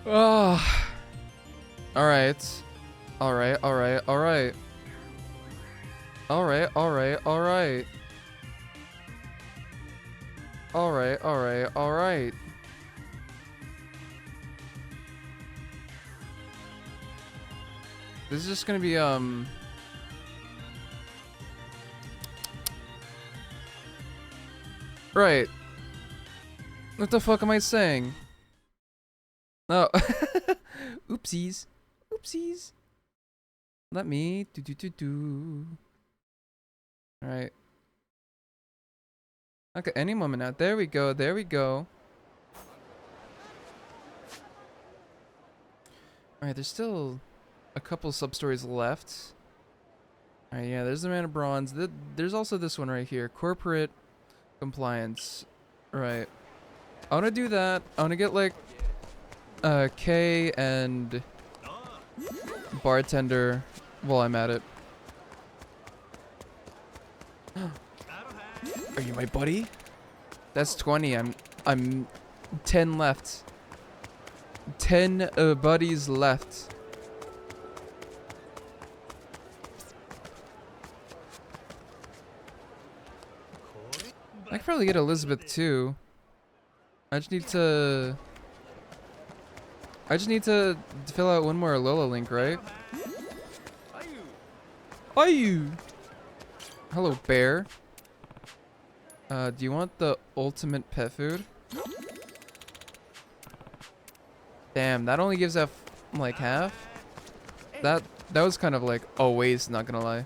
Oh. Alright. Alright, alright, alright. Alright, alright, alright. Alright, alright, alright. This is just gonna be, Right. What the fuck am I saying? Oh. Oopsies. Oopsies. Let me do. Alright. Okay, any moment now. There we go, there we go. Alright, there's still a couple sub-stories left. Alright, yeah, there's the Man of Bronze. There's also this one right here. Corporate compliance. Right. I want to do that. I want to get like K and bartender while I'm at it. Are you my buddy? That's 20. I'm 10 left. 10 buddies left. I could probably get Elizabeth too. I just need to fill out one more Alola link, right? Are you? Hello, bear. Do you want the ultimate pet food? Damn, that only gives out like half. That was kind of like a waste, not gonna lie.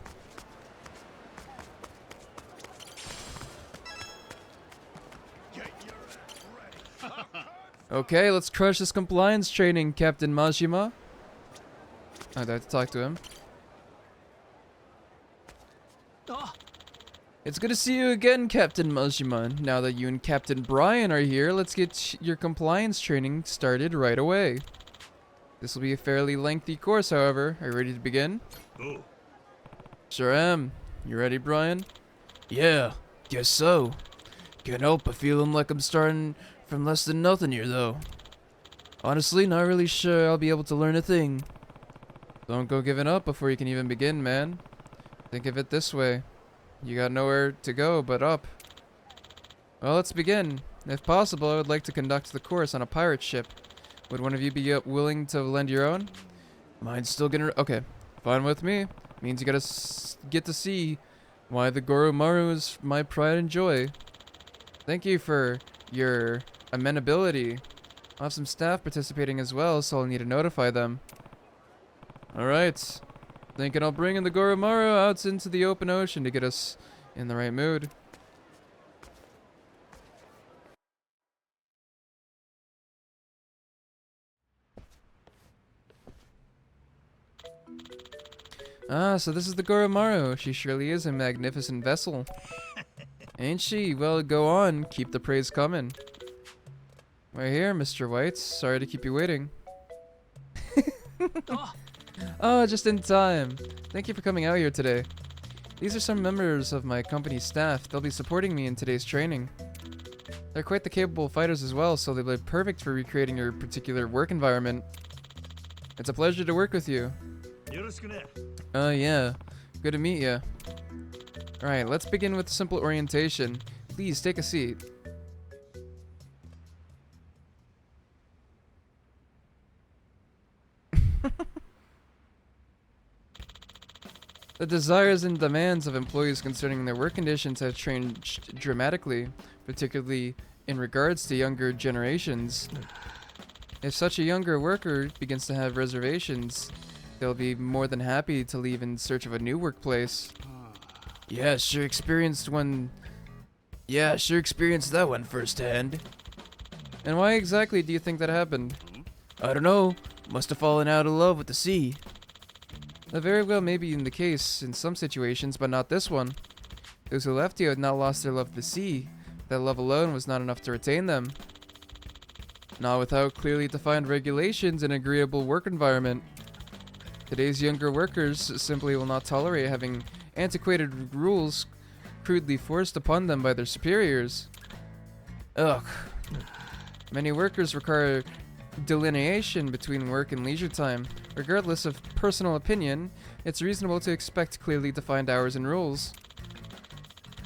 Okay, let's crush this compliance training, Captain Majima. I'd have to talk to him. It's good to see you again, Captain Majima. Now that you and Captain Brian are here, let's get your compliance training started right away. This will be a fairly lengthy course, however. Are you ready to begin? Sure am. You ready, Brian? Yeah, guess so. Can't help but feeling like I'm starting from less than nothing here, though. Honestly, not really sure I'll be able to learn a thing. Don't go giving up before you can even begin, man. Think of it this way. You got nowhere to go but up. Well, let's begin. If possible, I would like to conduct the course on a pirate ship. Would one of you be willing to lend your own? Mine's still gonna... Okay, fine with me. Means you gotta get to see why the Goromaru is my pride and joy. Thank you for your amenability. I'll have some staff participating as well, so I'll need to notify them. Alright. Thinking I'll bring in the Goromaru out into the open ocean to get us in the right mood. Ah, so this is the Goromaru. She surely is a magnificent vessel. Ain't she? Well, go on. Keep the praise coming. We're here, Mr. White. Sorry to keep you waiting. Oh, just in time. Thank you for coming out here today. These are some members of my company staff. They'll be supporting me in today's training. They're quite the capable fighters as well, so they'll be perfect for recreating your particular work environment. It's a pleasure to work with you. Yeah. Good to meet you. Alright, let's begin with simple orientation. Please take a seat. The desires and demands of employees concerning their work conditions have changed dramatically, particularly in regards to younger generations. If such a younger worker begins to have reservations, they'll be more than happy to leave in search of a new workplace. Yeah, sure experienced that one firsthand. And why exactly do you think that happened? I don't know. Must have fallen out of love with the sea. That very well may be in the case in some situations, but not this one. Those who left you had not lost their love for the sea. That love alone was not enough to retain them. Not without clearly defined regulations and agreeable work environment. Today's younger workers simply will not tolerate having antiquated rules crudely forced upon them by their superiors. Ugh. Many workers require delineation between work and leisure time. Regardless of personal opinion, it's reasonable to expect clearly defined hours and rules.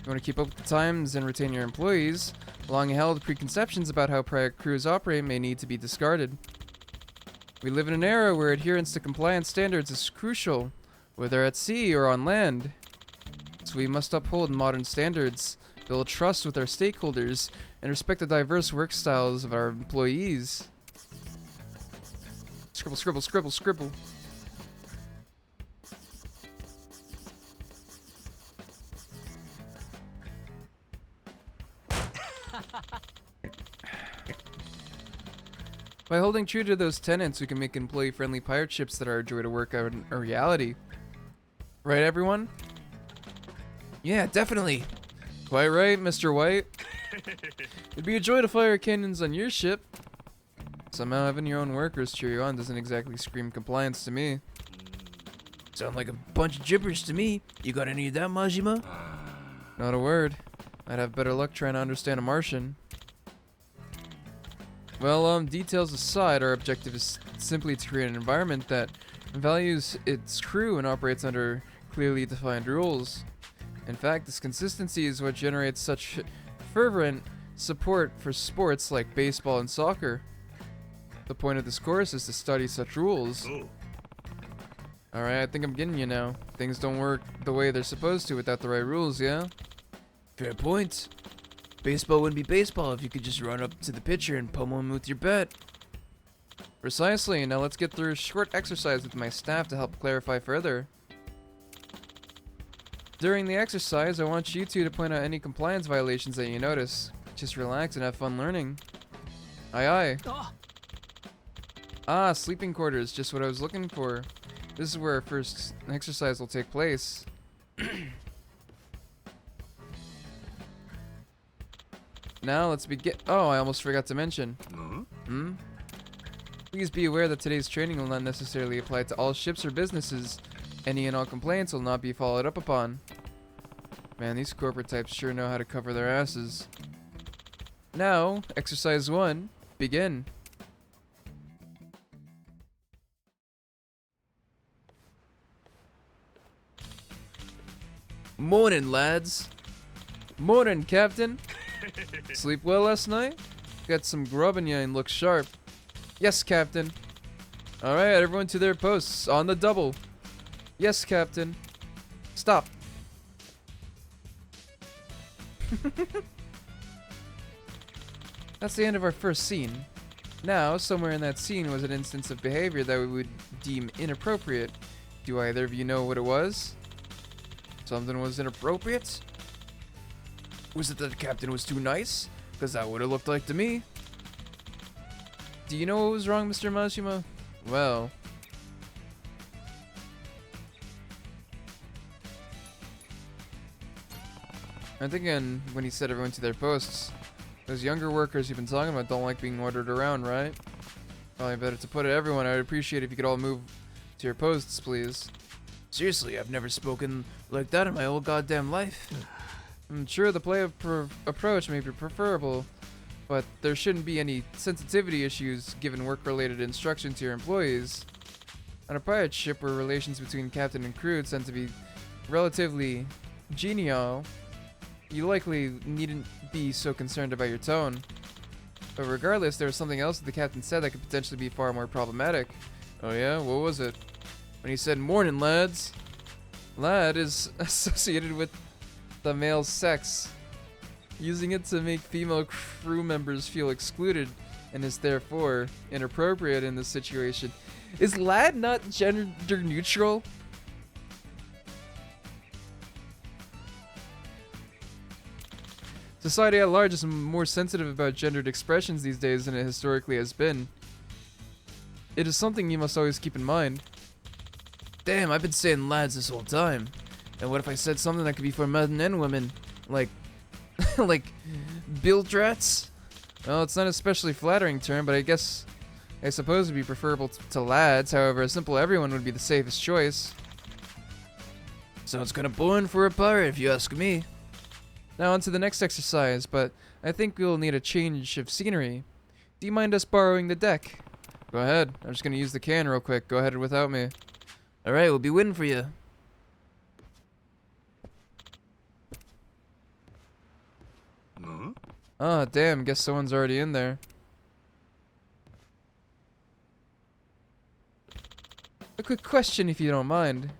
You want to keep up with the times and retain your employees, long-held preconceptions about how private crews operate may need to be discarded. We live in an era where adherence to compliance standards is crucial, whether at sea or on land. So we must uphold modern standards, build trust with our stakeholders, and respect the diverse work styles of our employees. Scribble, scribble, scribble, scribble. By holding true to those tenets, we can make employee-friendly pirate ships that are a joy to work out a reality. Right, everyone? Yeah, definitely. Quite right, Mr. White. It'd be a joy to fire cannons on your ship. Somehow having your own workers cheer you on doesn't exactly scream compliance to me. Sound like a bunch of gibberish to me. You got any of that, Majima? Not a word. I'd have better luck trying to understand a Martian. Well, details aside, our objective is simply to create an environment that values its crew and operates under clearly defined rules. In fact, this consistency is what generates such fervent support for sports like baseball and soccer. The point of this course is to study such rules. Alright, I think I'm getting you now. Things don't work the way they're supposed to without the right rules, yeah? Fair point. Baseball wouldn't be baseball if you could just run up to the pitcher and pummel him with your bat. Precisely. Now let's get through a short exercise with my staff to help clarify further. During the exercise, I want you two to point out any compliance violations that you notice. Just relax and have fun learning. Aye aye. Ah, sleeping quarters, just what I was looking for. This is where our first exercise will take place. Now let's begin. Oh, I almost forgot to mention. Please be aware that today's training will not necessarily apply to all ships or businesses. Any and all complaints will not be followed up upon. Man, these corporate types sure know how to cover their asses. Now, exercise 1, begin. Morning, lads. Morning, Captain. Sleep well last night? Got some grub in ya and look sharp. Yes, Captain. Alright, everyone to their posts. On the double. Yes, Captain. Stop. That's the end of our first scene. Now, somewhere in that scene was an instance of behavior that we would deem inappropriate. Do either of you know what it was? Something was inappropriate? Was it that the captain was too nice? Because that would have looked like to me. Do you know what was wrong, Mr. Mashima? Well... I'm thinking when he said everyone to their posts, those younger workers you've been talking about don't like being ordered around, right? Probably better to put it everyone. I'd appreciate if you could all move to your posts, please. Seriously, I've never spoken like that in my whole goddamn life. I'm sure the play approach may be preferable, but there shouldn't be any sensitivity issues given work-related instruction to your employees. On a pirate ship where relations between captain and crew tend to be relatively genial, you likely needn't be so concerned about your tone. But regardless, there was something else that the captain said that could potentially be far more problematic. Oh yeah? What was it? When he said, "Morning, lads." Lad is associated with the male sex, using it to make female crew members feel excluded and is therefore inappropriate in this situation. Is lad not gender neutral? Society at large is more sensitive about gendered expressions these days than it historically has been. It is something you must always keep in mind. Damn, I've been saying lads this whole time. And what if I said something that could be for men and women? Like, like, bildrats? Well, it's not an especially flattering term, but I suppose it'd be preferable to lads. However, a simple everyone would be the safest choice. Sounds kinda boring for a pirate if you ask me. Now on to the next exercise, but I think we'll need a change of scenery. Do you mind us borrowing the deck? Go ahead. I'm just gonna use the can real quick. Go ahead without me. Alright, we'll be waiting for you. Ah, damn. Guess someone's already in there. A quick question, if you don't mind.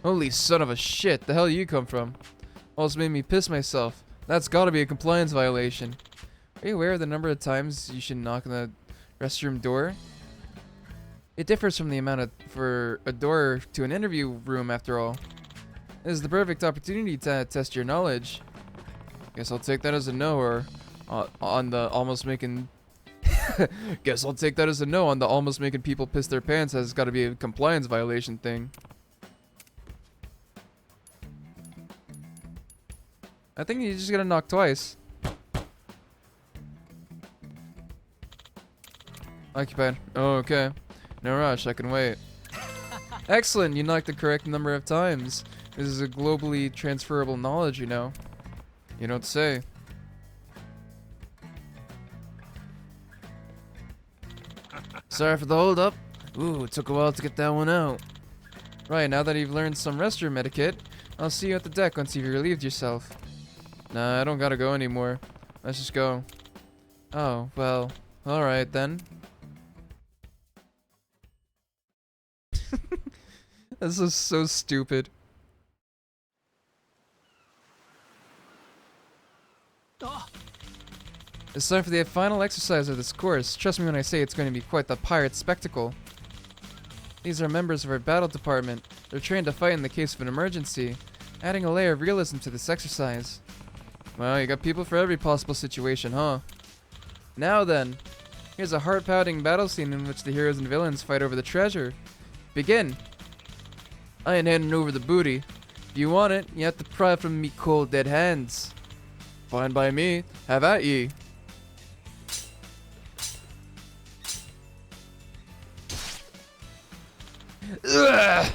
Holy son of a shit. The hell you come from? Almost made me piss myself. That's gotta be a compliance violation. Are you aware of the number of times you should knock on the restroom door? It differs from the amount of for a door to an interview room, after all. This is the perfect opportunity to test your knowledge. Guess I'll take that as a no, or on the almost making. Guess I'll take that as a no on the almost making people piss their pants, as it's got to be a compliance violation thing. I think you just gotta knock twice. Occupied. Oh, okay. No rush, I can wait. Excellent, you knocked the correct number of times. This is a globally transferable knowledge, you know. You don't say. Sorry for the hold up. Ooh, it took a while to get that one out. Right, now that you've learned some restroom etiquette, I'll see you at the deck once you've relieved yourself. Nah, I don't gotta go anymore. Let's just go. Oh, well, alright then. This is so stupid. It's time for the final exercise of this course. Trust me when I say it's going to be quite the pirate spectacle. These are members of our battle department. They're trained to fight in the case of an emergency, adding a layer of realism to this exercise. Well, you got people for every possible situation, huh? Now then, here's a heart-pounding battle scene in which the heroes and villains fight over the treasure. Begin! I ain't handing over the booty. If you want it, you have to pry it from me cold dead hands. Fine by me. Have at ye. Ugh!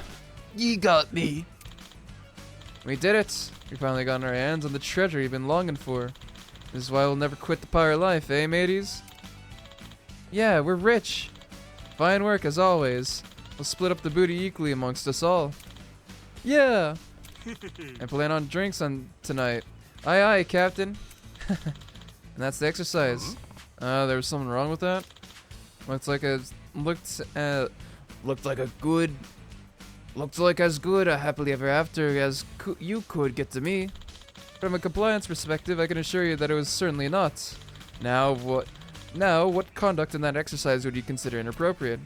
You got me. We did it. We finally got our hands on the treasure we've been longing for. This is why we'll never quit the pirate life, eh, mateys? Yeah, we're rich. Fine work as always. We'll split up the booty equally amongst us all. Yeah! And plan on drinks on tonight. Aye aye, Captain. And that's the exercise. There was something wrong with that? Looks like as good a happily ever after as you could get to me. From a compliance perspective, I can assure you that it was certainly not. Now what conduct in that exercise would you consider inappropriate?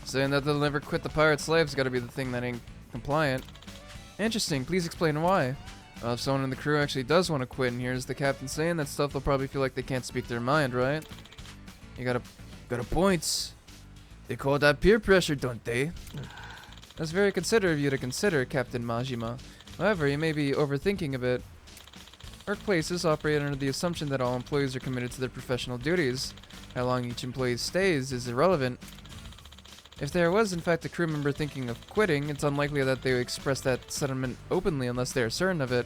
Saying that they'll never quit the pirate's life's gotta be the thing that ain't compliant. Interesting, please explain why. Well, if someone in the crew actually does want to quit and hears the captain saying that stuff, they'll probably feel like they can't speak their mind, right? You got a point. They call that peer pressure, don't they? That's very considerate of you to consider, Captain Majima. However, you may be overthinking a bit. Workplaces operate under the assumption that all employees are committed to their professional duties. How long each employee stays is irrelevant. If there was in fact a crew member thinking of quitting, it's unlikely that they would express that sentiment openly unless they are certain of it.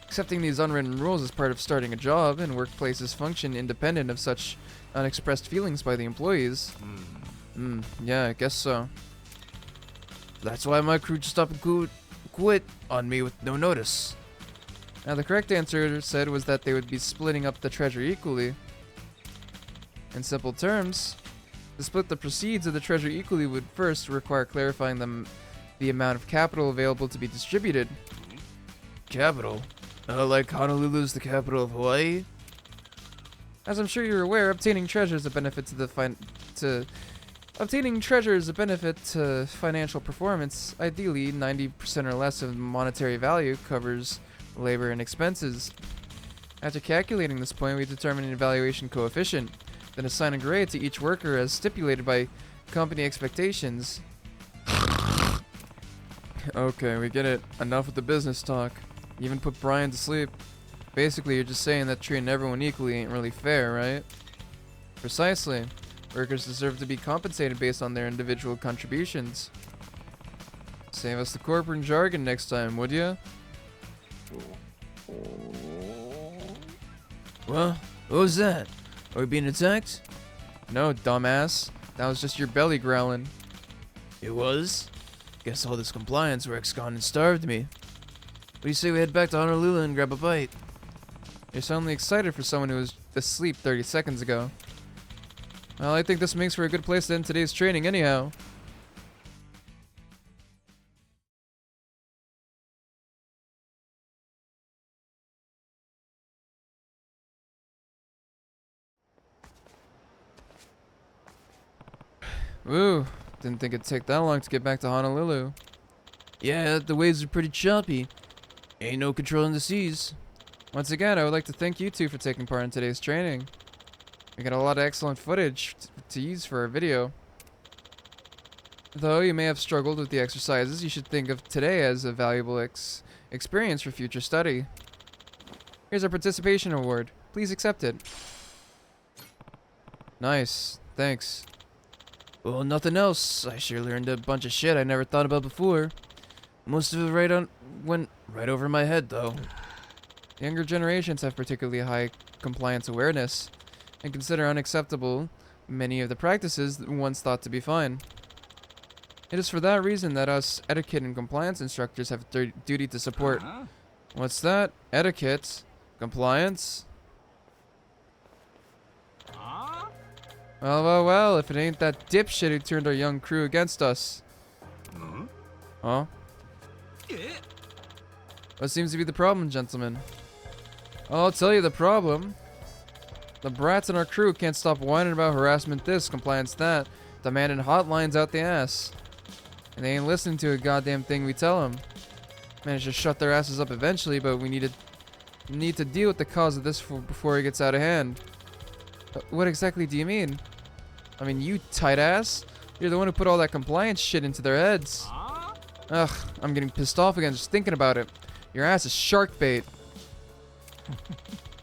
Accepting these unwritten rules is part of starting a job, and workplaces function independent of such unexpressed feelings by the employees. Yeah, I guess so. That's why my crew just up and quit on me with no notice. Now the correct answer said was that they would be splitting up the treasure equally. In simple terms, to split the proceeds of the treasure equally would first require clarifying the amount of capital available to be distributed. Capital? Like Honolulu's the capital of Hawaii? As I'm sure you're aware, obtaining treasure is a benefit to financial performance. Ideally, 90% or less of monetary value covers labor and expenses. After calculating this point, we determine an evaluation coefficient, then assign a grade to each worker as stipulated by company expectations. Okay, we get it. Enough with the business talk. You even put Brian to sleep. Basically, you're just saying that treating everyone equally ain't really fair, right? Precisely. Workers deserve to be compensated based on their individual contributions. Save us the corporate jargon next time, would ya? Well, what was that? Are we being attacked? No, dumbass. That was just your belly growling. It was? Guess all this compliance work's gone and starved me. What do you say we head back to Honolulu and grab a bite? You're suddenly excited for someone who was asleep 30 seconds ago. Well, I think this makes for a good place to end today's training anyhow. Ooh, didn't think it'd take that long to get back to Honolulu. Yeah, the waves are pretty choppy. Ain't no controlling the seas. Once again, I would like to thank you two for taking part in today's training. We got a lot of excellent footage to use for our video. Though you may have struggled with the exercises, you should think of today as a valuable experience for future study. Here's our participation award. Please accept it. Nice. Thanks. Well, nothing else. I sure learned a bunch of shit I never thought about before. Most of it went right over my head, though. Younger generations have particularly high compliance awareness and consider unacceptable many of the practices that once thought to be fine. It is for that reason that us etiquette and compliance instructors have a duty to support. What's that? Etiquette? Compliance? Well, if it ain't that dipshit who turned our young crew against us. Huh? What seems to be the problem, gentlemen? I'll tell you the problem. The brats in our crew can't stop whining about harassment this, compliance that, demanding hotlines out the ass. And they ain't listening to a goddamn thing we tell them. Managed to shut their asses up eventually, but we need to deal with the cause of this before it gets out of hand. What exactly do you mean? I mean, you tight ass. You're the one who put all that compliance shit into their heads. Ugh, I'm getting pissed off again just thinking about it. Your ass is shark bait.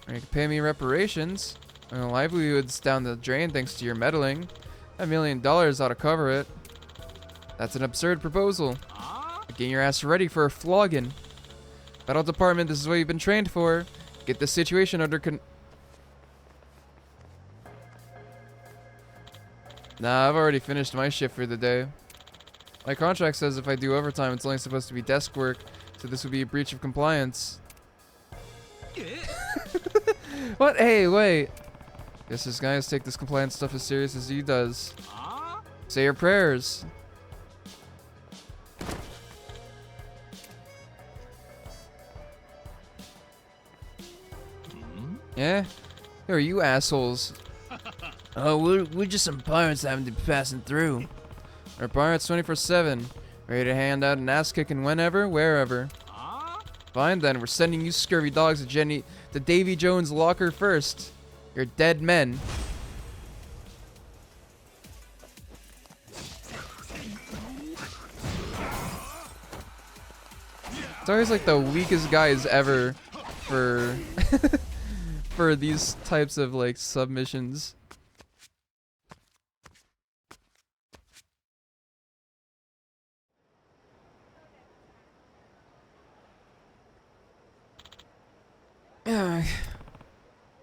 Or you can pay me reparations. My livelihood's down the drain thanks to your meddling. $1 million ought to cover it. That's an absurd proposal. Getting your ass ready for a flogging. Battle department, this is what you've been trained for. Get the situation under Nah, I've already finished my shift for the day. My contract says if I do overtime, it's only supposed to be desk work, so this would be a breach of compliance. What? Hey, wait. Guess this guys take this compliance stuff as serious as he does. Say your prayers. Yeah? Who are you assholes? Oh, we're just some pirates that haven't been passing through. We're pirates 24/7, ready to hand out an ass kicking whenever, wherever. Fine then, we're sending you scurvy dogs to Davy Jones' locker first. You're dead men. It's always like the weakest guys ever for for these types of like submissions.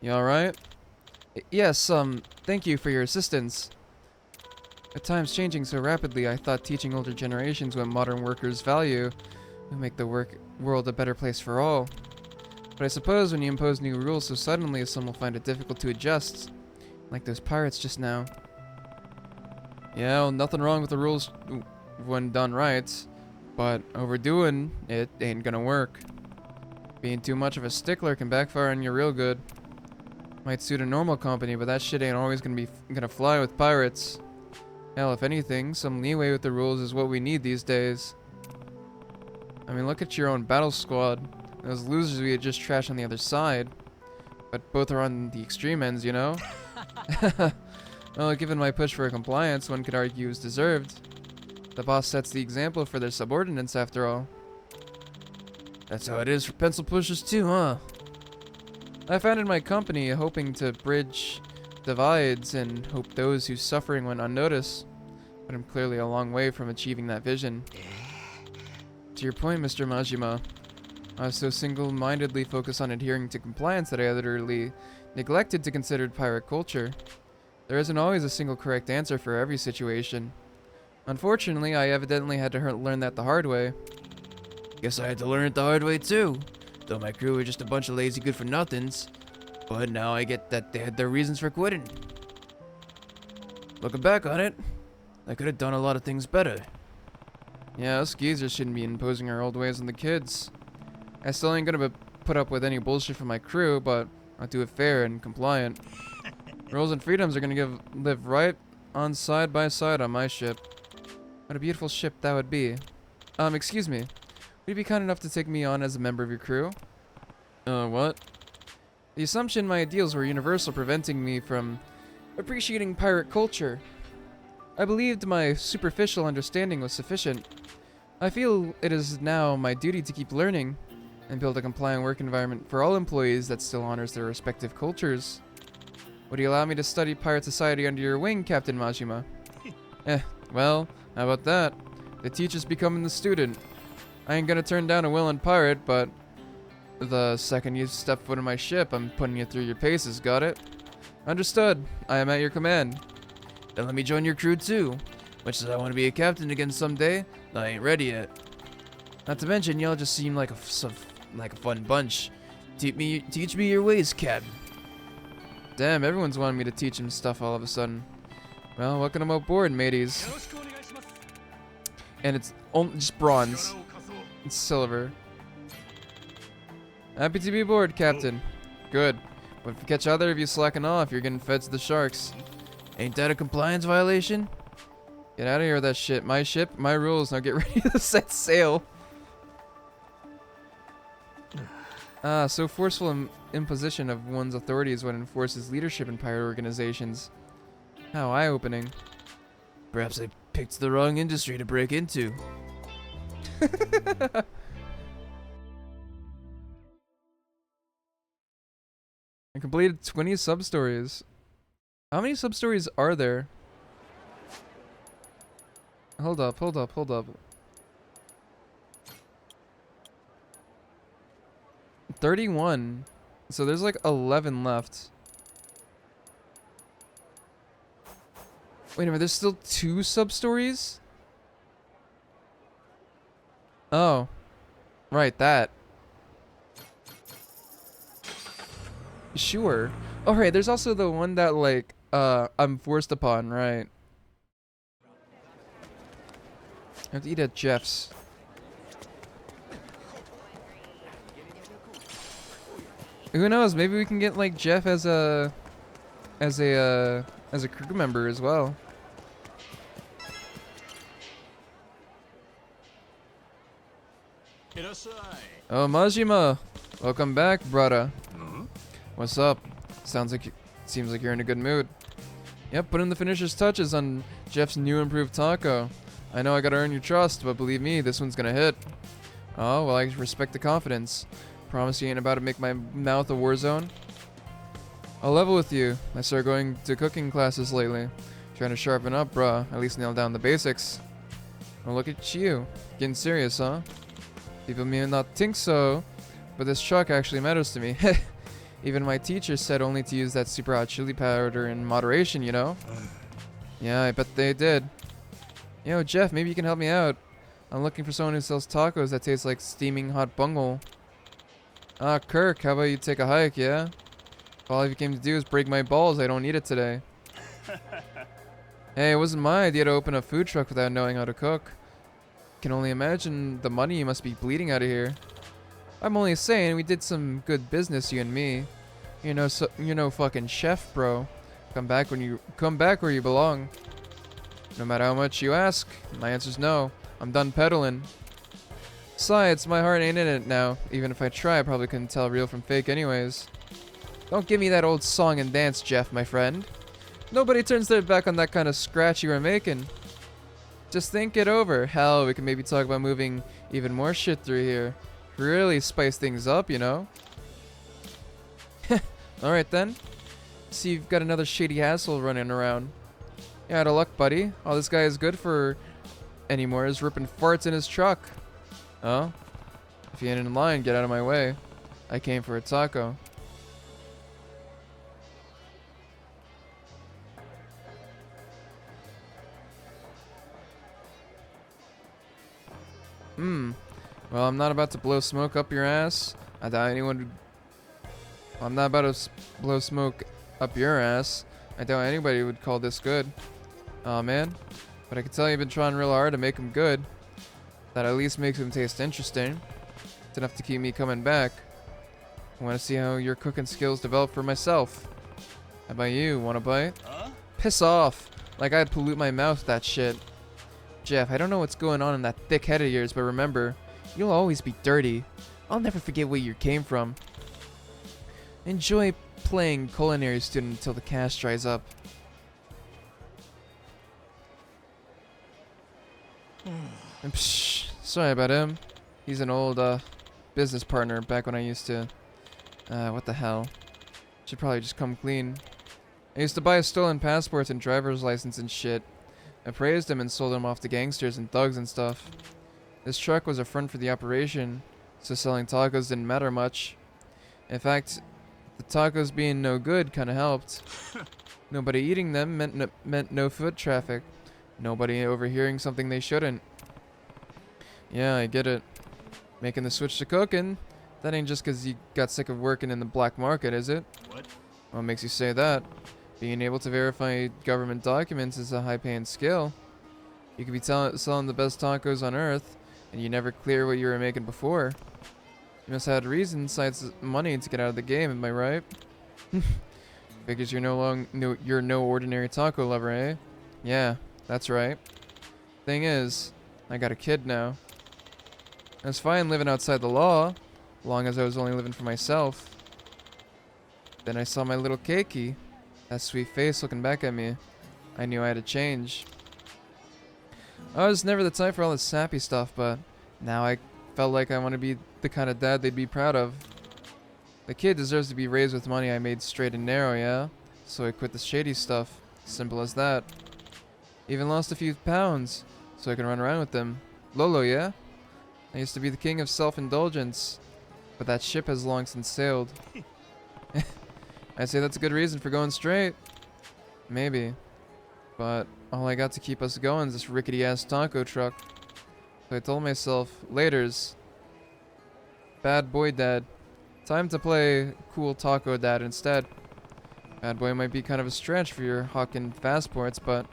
You alright? Yes, thank you for your assistance. With times changing so rapidly, I thought teaching older generations what modern workers value would make the world a better place for all. But I suppose when you impose new rules so suddenly, some will find it difficult to adjust. Like those pirates just now. Yeah, well, nothing wrong with the rules when done right. But overdoing it ain't gonna work. Being too much of a stickler can backfire on you real good. Might suit a normal company, but that shit ain't always gonna fly with pirates. Hell, if anything, some leeway with the rules is what we need these days. I mean, look at your own battle squad. Those losers we had just trashed on the other side. But both are on the extreme ends, you know? Well, given my push for compliance, one could argue is deserved. The boss sets the example for their subordinates, after all. That's how it is for pencil pushers too, huh? I founded my company hoping to bridge divides and hope those whose suffering went unnoticed. But I'm clearly a long way from achieving that vision. To your point, Mr. Majima, I was so single-mindedly focused on adhering to compliance that I utterly neglected to consider pirate culture. There isn't always a single correct answer for every situation. Unfortunately, I evidently had to learn that the hard way. Guess I had to learn it the hard way too. Though my crew were just a bunch of lazy good-for-nothings. But now I get that they had their reasons for quitting. Looking back on it, I could have done a lot of things better. Yeah, us geezers shouldn't be imposing our old ways on the kids. I still ain't gonna put up with any bullshit from my crew, but I'll do it fair and compliant. Rules and freedoms are gonna live right on side by side on my ship. What a beautiful ship that would be. Excuse me. Would you be kind enough to take me on as a member of your crew? What? The assumption my ideals were universal, preventing me from appreciating pirate culture. I believed my superficial understanding was sufficient. I feel it is now my duty to keep learning and build a compliant work environment for all employees that still honors their respective cultures. Would you allow me to study pirate society under your wing, Captain Majima? Well, how about that? The teacher's becoming the student. I ain't gonna turn down a willing pirate, but the second you step foot in my ship, I'm putting you through your paces, got it? Understood. I am at your command. Then let me join your crew too. Much as I want to be a captain again someday, I ain't ready yet. Not to mention, y'all just seem like a fun bunch. Teach me your ways, Cap. Damn, everyone's wanting me to teach him stuff all of a sudden. Well, welcome aboard, mateys. And it's only just bronze. It's silver. Happy to be aboard, Captain. Good. But if you catch either of you slacking off, you're getting fed to the sharks. Ain't that a compliance violation? Get out of here with that shit. My ship, my rules. Now get ready to set sail. So forceful imposition of one's authority is what enforces leadership in pirate organizations. How eye-opening. Perhaps I picked the wrong industry to break into. I completed 20 sub-stories. How many sub-stories are there? Hold up. 31. So there's like 11 left. Wait a minute, there's still 2 sub-stories? Oh. Right, that. Sure. Oh, right, there's also the one that, like, I'm forced upon, right. I have to eat at Jeff's. Who knows? Maybe we can get like Jeff as a crew member as well. Oh, Majima, welcome back, brother. What's up? Seems like you're in a good mood. Yep, put in the finisher's touches on Jeff's new improved taco. I know I gotta earn your trust, but believe me, this one's gonna hit. Oh, well, I respect the confidence. Promise you ain't about to make my mouth a war zone? I'll level with you. I started going to cooking classes lately. Trying to sharpen up, bruh. At least nail down the basics. Well, look at you. Getting serious, huh? People may not think so, but this truck actually matters to me. Even my teacher said only to use that super hot chili powder in moderation, you know? Yeah, I bet they did. Yo, Jeff, maybe you can help me out. I'm looking for someone who sells tacos that taste like steaming hot bungle. Ah, Kirk, how about you take a hike, yeah? If all you came to do is break my balls, I don't need it today. Hey, it wasn't my idea to open a food truck without knowing how to cook. Can only imagine the money you must be bleeding out of here. I'm only saying, we did some good business, you and me. You're no fucking chef, bro. Come back where you belong. No matter how much you ask, my answer's no. I'm done peddling. Besides, my heart ain't in it now. Even if I try, I probably couldn't tell real from fake anyways. Don't give me that old song and dance, Jeff, my friend. Nobody turns their back on that kind of scratch you were making. Just think it over. Hell, we can maybe talk about moving even more shit through here. Really spice things up, you know? Alright then. see you've got another shady asshole running around. Yeah, out of luck, buddy. All this guy is good for anymore is ripping farts in his truck. Oh? If you ain't in line, get out of my way. I came for a taco. Well, I'm not about to blow smoke up your ass. I doubt anyone would... Well, I'm not about to blow smoke up your ass. I doubt anybody would call this good. Aw, man. But I can tell you've been trying real hard to make them good. That at least makes them taste interesting. It's enough to keep me coming back. I want to see how your cooking skills develop for myself. How about you? Want a bite? Piss off. Like I'd pollute my mouth with that shit. Jeff, I don't know what's going on in that thick head of yours, but remember, you'll always be dirty. I'll never forget where you came from. Enjoy playing culinary student until the cash dries up. And psh, sorry about him. He's an old business partner back when I used to... what the hell? Should probably just come clean. I used to buy stolen passports and driver's license and shit. I praised him and sold him off to gangsters and thugs and stuff. This truck was a front for the operation, so selling tacos didn't matter much. In fact, the tacos being no good kinda helped. Nobody eating them meant no foot traffic. Nobody overhearing something they shouldn't. Yeah, I get it. Making the switch to cooking, that ain't just 'cause you got sick of working in the black market, is it? What? What makes you say that? Being able to verify government documents is a high-paying skill. You could be selling the best tacos on earth, and you never clear what you were making before. You must have had reason besides money to get out of the game, am I right? Figures you're you're no ordinary taco lover, eh? Yeah, that's right. Thing is, I got a kid now. It's fine living outside the law, long as I was only living for myself. Then I saw my little Keiki. That sweet face looking back at me. I knew I had to change. I was never the type for all this sappy stuff, but now I felt like I want to be the kind of dad they'd be proud of. The kid deserves to be raised with money I made straight and narrow, yeah? So I quit the shady stuff. Simple as that. Even lost a few pounds, so I can run around with them. Lolo, yeah? I used to be the king of self-indulgence, but that ship has long since sailed. I'd say that's a good reason for going straight. Maybe. But all I got to keep us going is this rickety-ass taco truck. So I told myself, laters. Bad boy dad. Time to play cool taco dad instead. Bad boy might be kind of a stretch for your hawking passports, but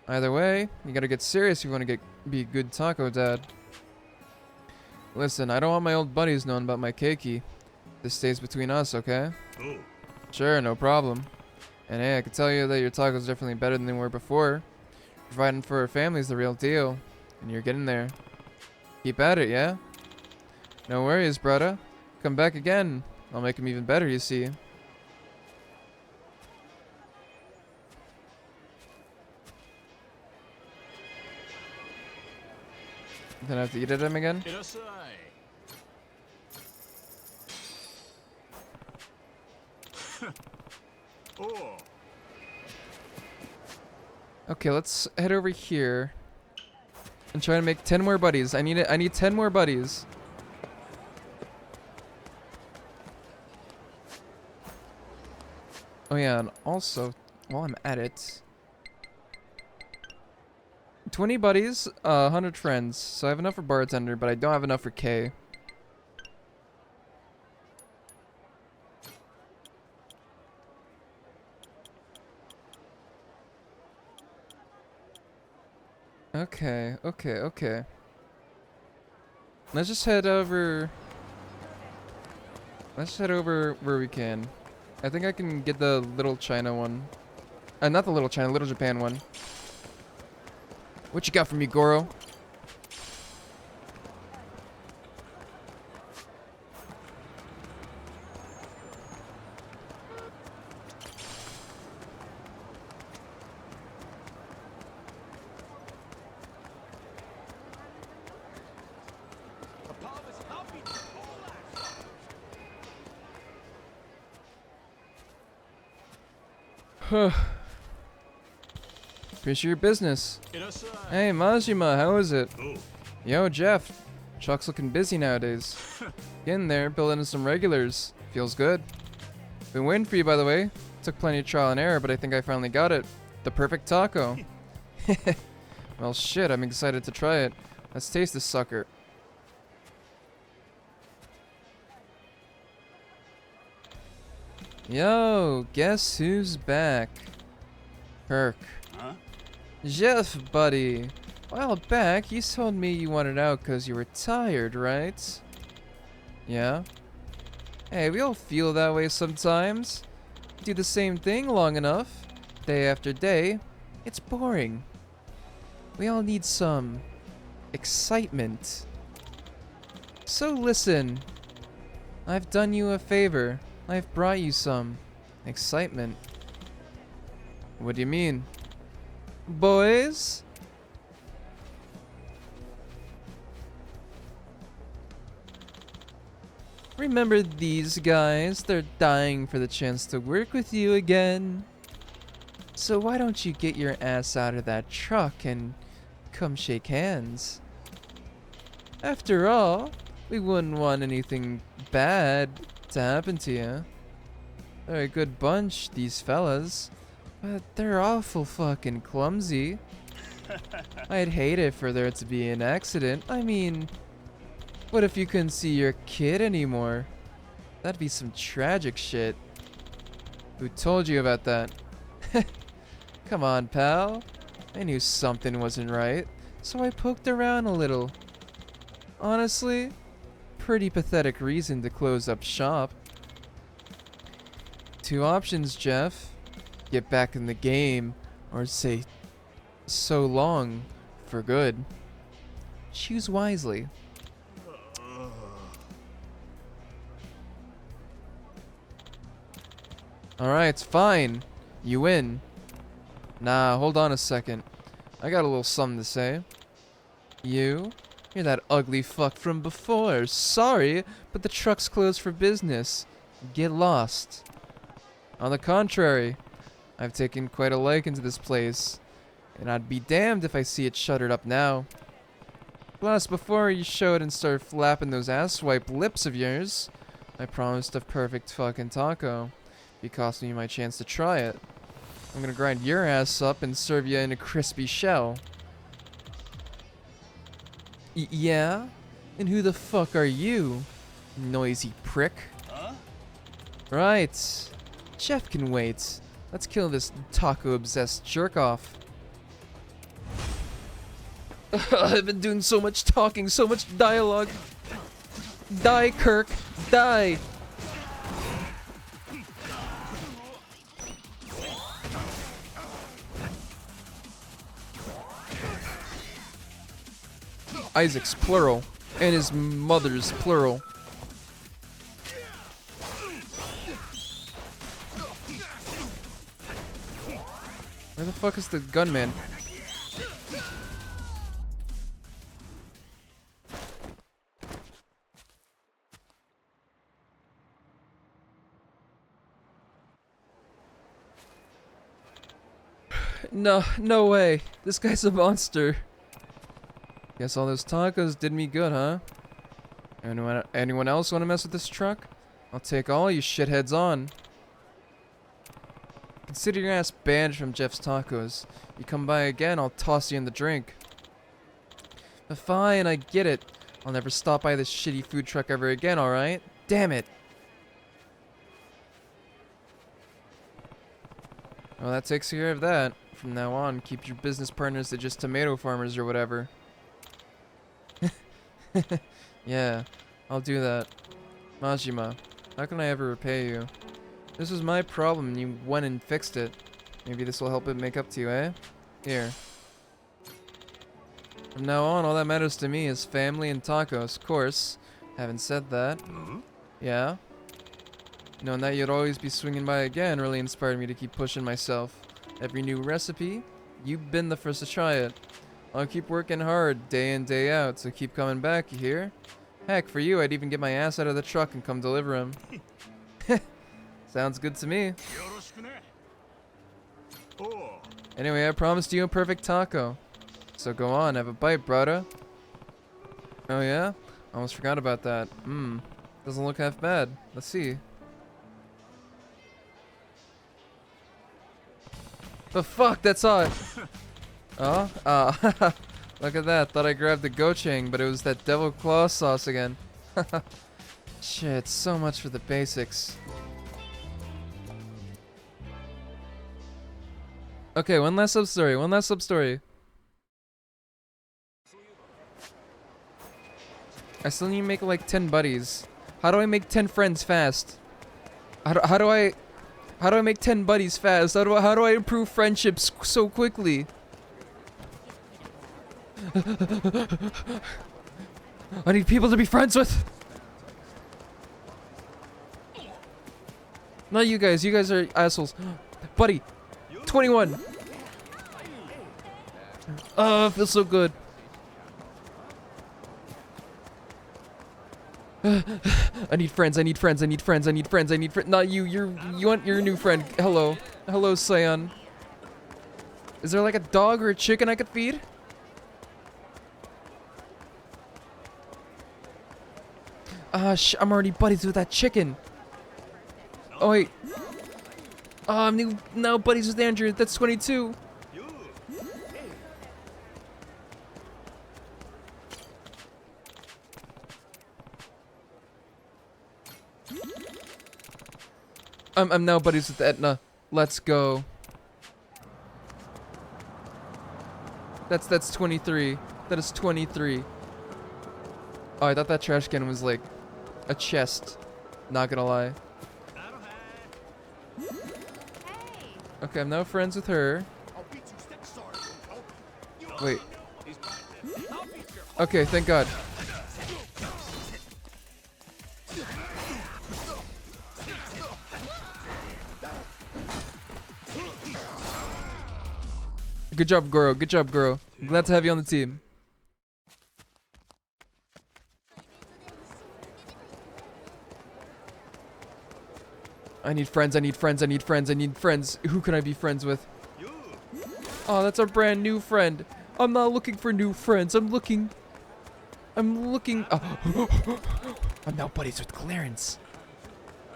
either way, you gotta get serious if you want to be a good taco dad. Listen, I don't want my old buddies knowing about my keiki. This stays between us, okay? Oh. Sure, no problem. And hey, I can tell you that your tacos are definitely better than they were before. Providing for our family's the real deal. And you're getting there. Keep at it, yeah? No worries, brother. Come back again. I'll make them even better, you see. Then I have to eat at him again? Oh. Okay, let's head over here and try to make 10 more buddies. I need 10 more buddies. Oh yeah, and also, while I'm at it, 20 buddies, 100 friends. So I have enough for bartender, but I don't have enough for K. Okay. Let's just head over. Let's head over where we can. I think I can get the Little China one. Not the Little China, Little Japan one. What you got for me, Goro? Appreciate your business. Hey, Majima, how is it? Yo, Jeff. Chuck's looking busy nowadays. Getting there, building in some regulars. Feels good. Been waiting for you, by the way. Took plenty of trial and error, but I think I finally got it. The perfect taco. Well, shit, I'm excited to try it. Let's taste this sucker. Yo, guess who's back? Kirk. Huh? Jeff, buddy. A while back, you told me you wanted out because you were tired, right? Yeah? Hey, we all feel that way sometimes. Do the same thing long enough, day after day, it's boring. We all need some excitement. So listen, I've done you a favor. I've brought you some excitement. What do you mean? Boys? Remember these guys? They're dying for the chance to work with you again. So why don't you get your ass out of that truck and come shake hands? After all, we wouldn't want anything bad to happen to you. They're a good bunch, these fellas, but they're awful fucking clumsy. I'd hate it for there to be an accident. I mean, what if you couldn't see your kid anymore? That'd be some tragic shit. Who told you about that? Come on, pal. I knew something wasn't right, so I poked around a little. Honestly, pretty pathetic reason to close up shop. Two options, Jeff. Get back in the game, or say so long for good. Choose wisely. Alright, fine. You win. Nah, hold on a second. I got a little something to say. You're that ugly fuck from before. Sorry, but the truck's closed for business. Get lost. On the contrary, I've taken quite a liking to this place, and I'd be damned if I see it shuttered up now. Plus, before you showed and started flapping those asswipe lips of yours, I promised a perfect fucking taco. You cost me my chance to try it. I'm gonna grind your ass up and serve you in a crispy shell. Yeah? And who the fuck are you, noisy prick? Huh? Right. Jeff can wait. Let's kill this taco-obsessed jerk-off. I've been doing so much talking, so much dialogue. Die, Kirk. Die. Isaac's plural, and his mother's plural. Where the fuck is the gunman? No way. This guy's a monster. Guess all those tacos did me good, huh? Anyone else want to mess with this truck? I'll take all you shitheads on. Consider your ass banned from Jeff's Tacos. You come by again, I'll toss you in the drink. But fine, I get it. I'll never stop by this shitty food truck ever again, alright? Damn it! Well, that takes care of that. From now on, keep your business partners to just tomato farmers or whatever. Yeah, I'll do that. Majima, how can I ever repay you? This was my problem and you went and fixed it. Maybe this will help it make up to you, eh? Here. From now on, all that matters to me is family and tacos, of course. Having said that, yeah. Knowing that you'd always be swinging by again really inspired me to keep pushing myself. Every new recipe, you've been the first to try it. I'll keep working hard day in, day out, so keep coming back, you hear? Heck, for you, I'd even get my ass out of the truck and come deliver him. Sounds good to me. Anyway, I promised you a perfect taco. So go on, have a bite, brother. Oh yeah? Almost forgot about that. Doesn't look half bad. Let's see. The fuck, that's it. Oh? Ah. Look at that. Thought I grabbed the gochujang, but it was that devil claw sauce again. Shit, so much for the basics. Okay, one last sub-story, one last sub-story. I still need to make like 10 buddies. How do I make 10 friends fast? How do I make 10 buddies fast? How do I improve friendships so quickly? I need people to be friends with. Not you guys. You guys are assholes. Buddy, 21. Oh, it feels so good. I need friends. I need friends. I need friends. I need friends. I need friends. Not you. You want your new friend. Hello. Hello, Sion. Is there like a dog or a chicken I could feed? I'm already buddies with that chicken. Oh wait. I'm now buddies with Andrew. That's 22. I'm now buddies with Etna. Let's go. That's 23. That is 23. Oh, I thought that trash can was like a chest. Not gonna lie. Okay, I'm now friends with her. Wait. Okay, thank God. Good job, Goro. Good job, Goro. I'm glad to have you on the team. I need friends, I need friends, I need friends, I need friends. Who can I be friends with? Oh, that's our brand new friend. I'm not looking for new friends. I'm looking. Oh. I'm now buddies with Clarence.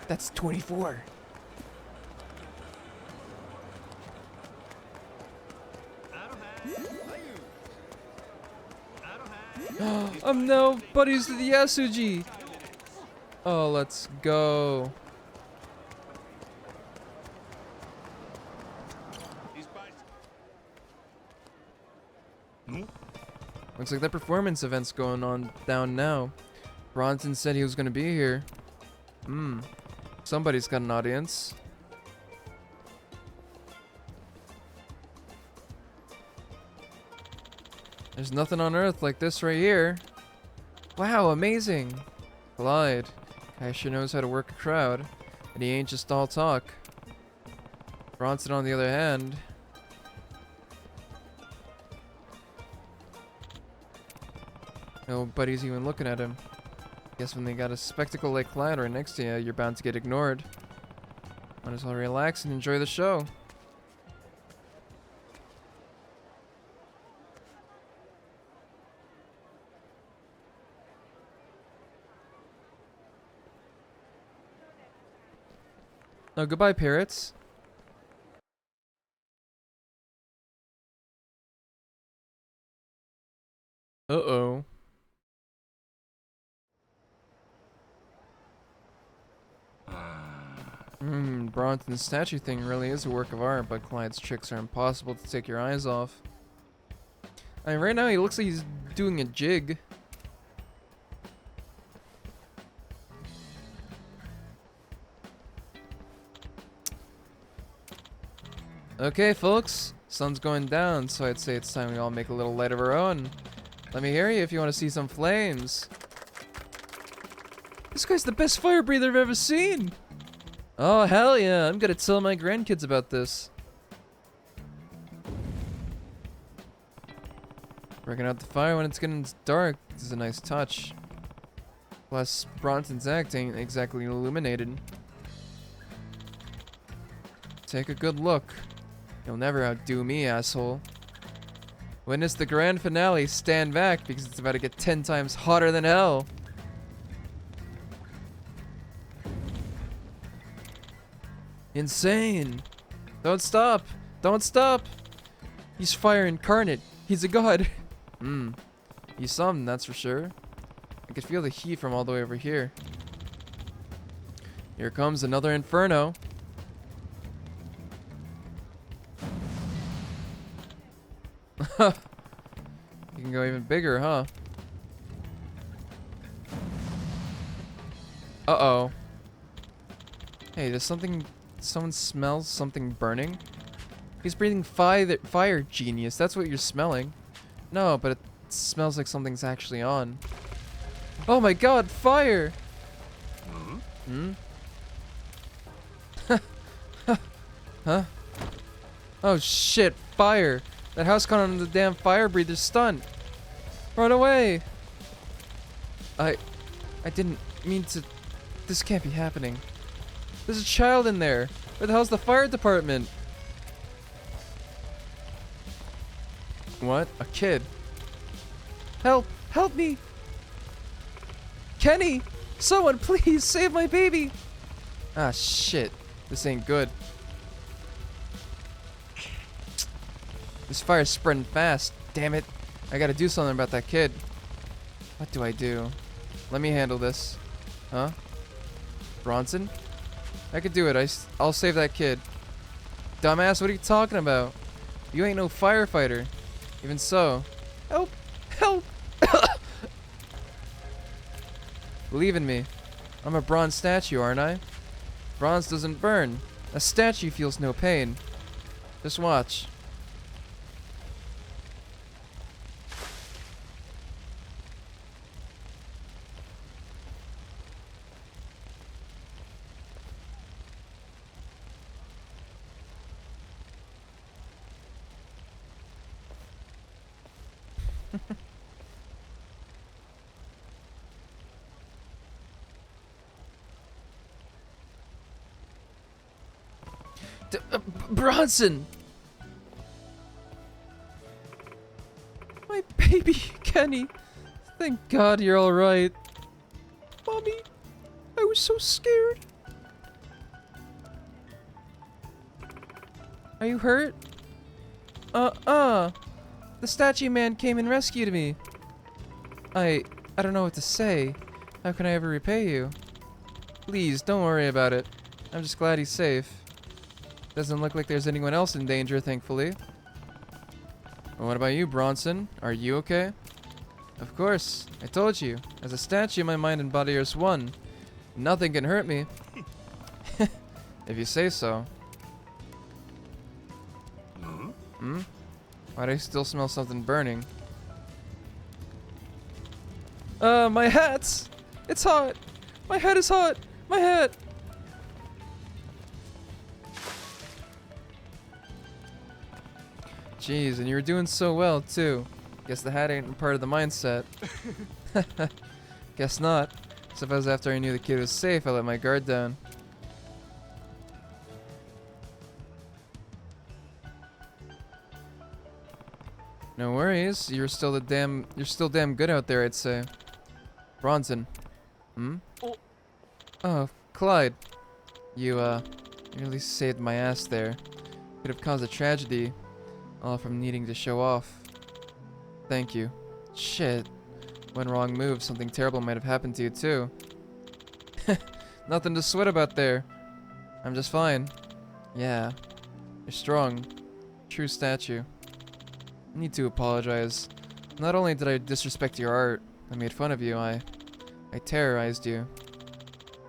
That's 24. I'm now buddies with Yasuji. Oh, let's go. Looks like that performance event's going on down now. Bronson said he was gonna be here. Somebody's got an audience. There's nothing on earth like this right here. Wow, amazing. Clyde. Guy sure knows how to work a crowd. And he ain't just all talk. Bronson, on the other hand. Nobody's even looking at him. Guess when they got a spectacle like Clyde right next to you, you're bound to get ignored. Might as well relax and enjoy the show. Oh, goodbye, parrots. Uh-oh. Bronson's statue thing really is a work of art, but Clyde's tricks are impossible to take your eyes off. I mean, right now he looks like he's doing a jig. Okay, folks. Sun's going down, so I'd say it's time we all make a little light of our own. Let me hear you if you want to see some flames. This guy's the best fire breather I've ever seen. Oh, hell yeah. I'm gonna tell my grandkids about this. Breaking out the fire when it's getting dark is a nice touch. Plus, Bronson's act ain't exactly illuminated. Take a good look. You'll never outdo me, asshole. Witness the grand finale. Stand back because it's about to get 10 times hotter than hell. Insane. Don't stop. Don't stop. He's fire incarnate. He's a god. He's something, that's for sure. I could feel the heat from all the way over here. Here comes another inferno. You can go even bigger, huh? Uh-oh. Hey, does someone smells something burning? He's breathing fire, genius. That's what you're smelling. No, but it smells like something's actually on. Oh my god, fire! Huh? Oh shit, fire! That house caught on the damn fire breather stunt. Run away! I didn't mean to. This can't be happening. There's a child in there. Where the hell's the fire department? What? A kid? Help! Help me! Kenny! Someone please save my baby! Ah shit. This ain't good. This fire's spreading fast. Damn it. I gotta do something about that kid. What do I do? Let me handle this. Huh? Bronson? I could do it. I'll save that kid. Dumbass, what are you talking about? You ain't no firefighter. Even so. Help! Help! Believe in me. I'm a bronze statue, aren't I? Bronze doesn't burn. A statue feels no pain. Just watch. Bronson! My baby, Kenny. Thank God you're alright. Mommy, I was so scared. Are you hurt? The statue man came and rescued me. I don't know what to say. How can I ever repay you? Please, don't worry about it. I'm just glad he's safe. Doesn't look like there's anyone else in danger, thankfully. Well, what about you, Bronson? Are you okay? Of course. I told you. As a statue, my mind and body are as one. Nothing can hurt me. If you say so. Why do I still smell something burning? My hat! It's hot! My hat is hot! My hat! Jeez, and you were doing so well, too. Guess the hat ain't part of the mindset. Guess not. Suppose after I knew the kid was safe, I let my guard down. No worries. You're still damn good out there, I'd say. Bronson. Oh, Clyde. You really saved my ass there. Could have caused a tragedy. All from needing to show off. Thank you. Shit. One wrong move, something terrible might have happened to you too. Nothing to sweat about there. I'm just fine. Yeah. You're strong. True statue. I need to apologize. Not only did I disrespect your art, I made fun of you, I terrorized you.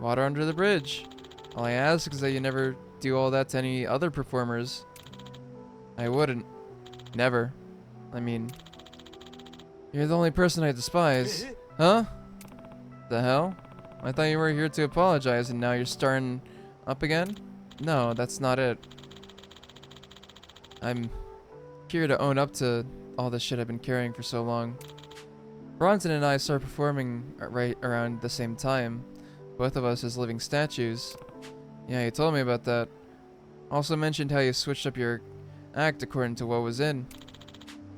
Water under the bridge. All I ask is that you never do all that to any other performers. I wouldn't. Never. I mean, you're the only person I despise. Huh? The hell? I thought you were here to apologize and now you're starting up again? No, that's not it. I'm here to own up to all the shit I've been carrying for so long. Bronson and I started performing right around the same time. Both of us as living statues. Yeah, you told me about that. Also mentioned how you switched up your act according to what was in.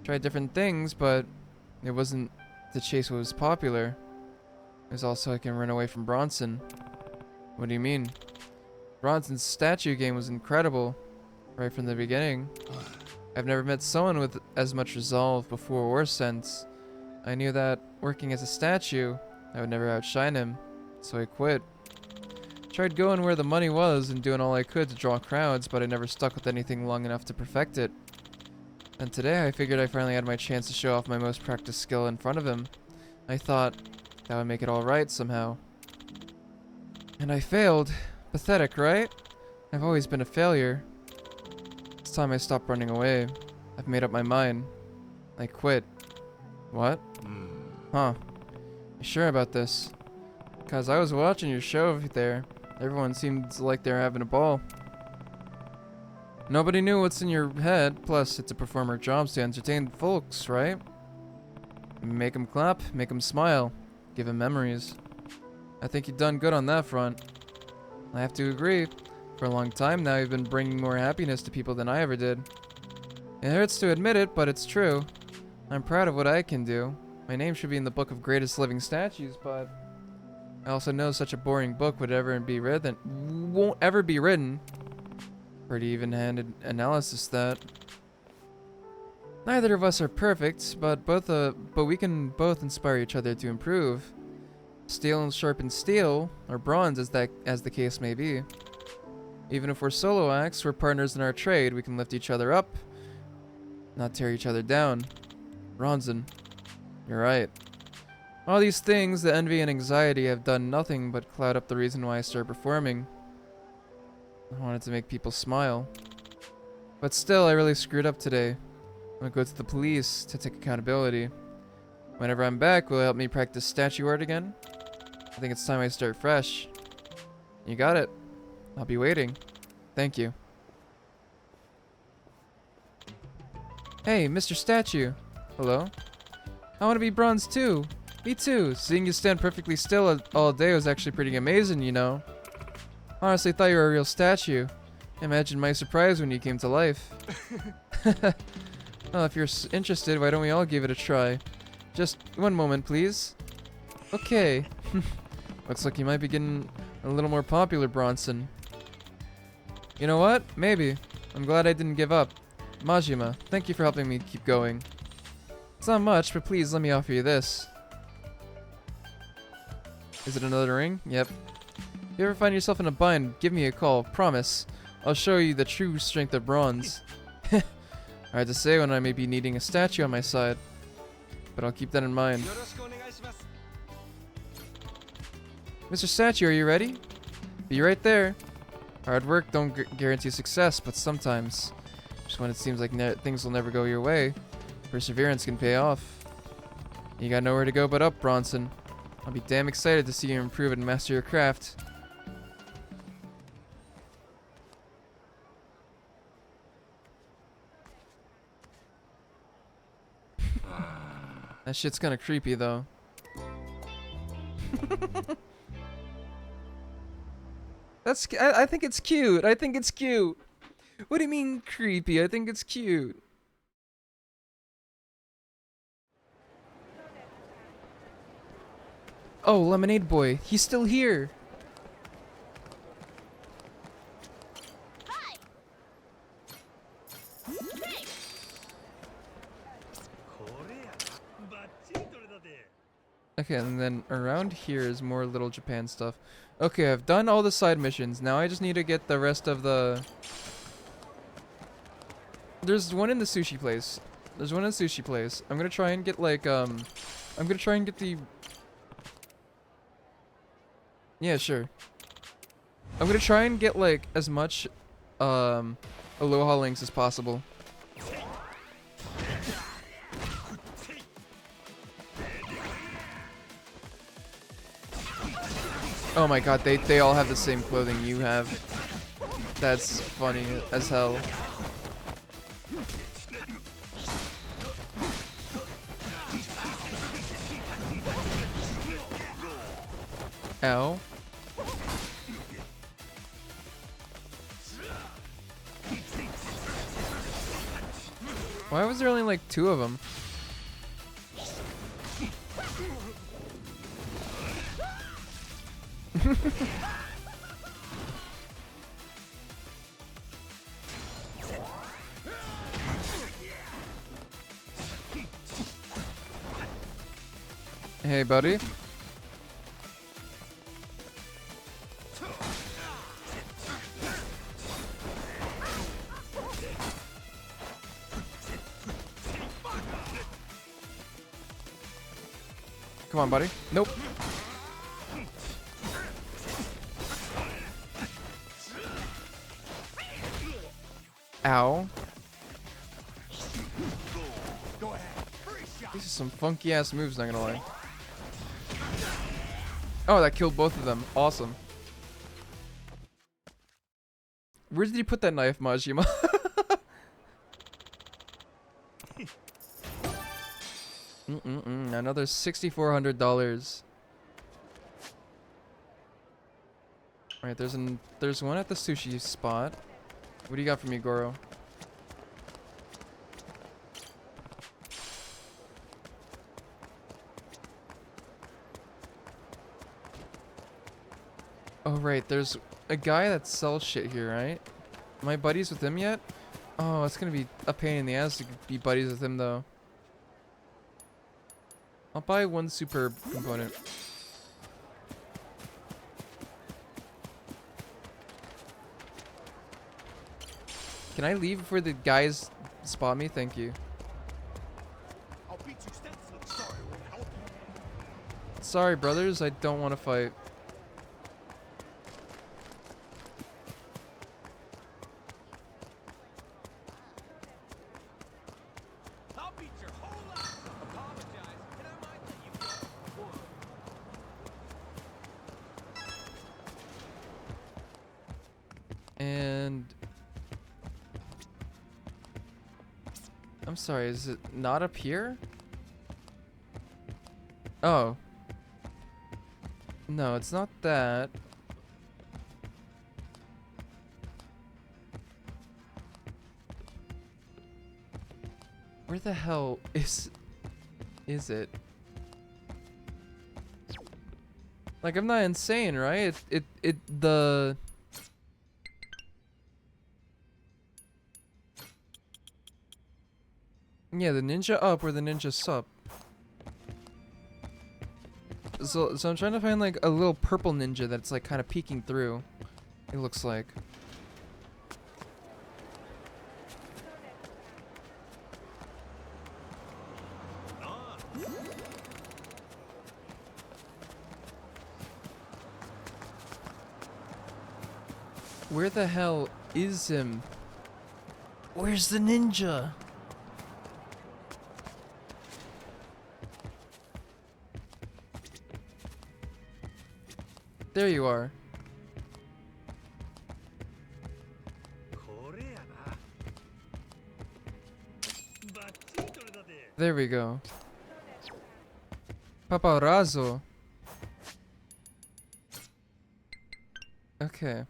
Tried different things, but it wasn't to chase what was popular. It was also I can run away from Bronson. What do you mean? Bronson's statue game was incredible, right from the beginning. I've never met someone with as much resolve before or since. I knew that working as a statue, I would never outshine him, so I quit. Tried going where the money was and doing all I could to draw crowds, but I never stuck with anything long enough to perfect it. And today I figured I finally had my chance to show off my most practiced skill in front of him. I thought that would make it all right somehow. And I failed. Pathetic, right? I've always been a failure. It's time I stopped running away. I've made up my mind. I quit. What? Huh. You sure about this? Cause I was watching your show over there. Everyone seemed like they're having a ball. Nobody knew what's in your head, plus it's a performer jobs to entertain folks, right? Make them clap, make them smile, give them memories. I think you've done good on that front. I have to agree. For a long time now, you've been bringing more happiness to people than I ever did. It hurts to admit it, but it's true. I'm proud of what I can do. My name should be in the book of greatest living statues, but I also know such a boring book won't ever be written. Pretty even-handed analysis that. Neither of us are perfect, but we can both inspire each other to improve. Steel sharpens steel, or bronze as the case may be. Even if we're solo acts, we're partners in our trade. We can lift each other up, not tear each other down. Bronson, you're right. All these things, the envy and anxiety, have done nothing but cloud up the reason why I started performing. I wanted to make people smile. But still, I really screwed up today. I'm gonna go to the police to take accountability. Whenever I'm back, will it help me practice statue art again? I think it's time I start fresh. You got it. I'll be waiting. Thank you. Hey, Mr. Statue. Hello? I want to be bronze too. Me too. Seeing you stand perfectly still all day was actually pretty amazing, you know. Honestly, thought you were a real statue. Imagine my surprise when you came to life. Well, if you're interested, why don't we all give it a try? Just one moment, please. Okay. Looks like you might be getting a little more popular, Bronson. You know what? Maybe. I'm glad I didn't give up. Majima, thank you for helping me keep going. It's not much, but please let me offer you this. Is it another ring? Yep. If you ever find yourself in a bind, give me a call. Promise. I'll show you the true strength of bronze. Hard to say when I may be needing a statue on my side, but I'll keep that in mind. Mr. Statue, are you ready? Be right there. Hard work don't guarantee success, but sometimes, just when it seems like things will never go your way, perseverance can pay off. You got nowhere to go but up, Bronson. I'll be damn excited to see you improve and master your craft. That shit's kinda creepy though. I think it's cute. I think it's cute. What do you mean creepy? I think it's cute. Oh, Lemonade Boy. He's still here. Okay, and then around here is more Little Japan stuff. Okay, I've done all the side missions. Now I just need to get the rest of the... There's one in the sushi place. There's one in the sushi place. I'm gonna try and get like, I'm gonna try and get the... Yeah, sure. I'm gonna try and get like as much, Aloha links as possible. Oh my god, they all have the same clothing you have. That's funny as hell. Ow. Why was there only like 2 of them? Hey, buddy. Come on, buddy. Nope. Ow. These are some funky ass moves, not gonna lie. Oh, that killed both of them. Awesome. Where did he put that knife, Majima? Another $6,400. Alright, there's one at the sushi spot. What do you got for me, Goro? Oh right, there's a guy that sells shit here, right? Am I buddies with him yet? Oh, it's gonna be a pain in the ass to be buddies with him though. I'll buy one super component. Can I leave before the guys spot me? Thank you. Sorry, brothers, I don't want to fight. And I'm sorry, is it not up here? Oh. No, it's not that. Where the hell is it? Like, I'm not insane, right? The yeah, the ninja up or the ninja sup. So I'm trying to find like a little purple ninja that's like kind of peeking through. It looks like. Where the hell is him? Where's the ninja? There you are. There we go. Paparazzo. Okay.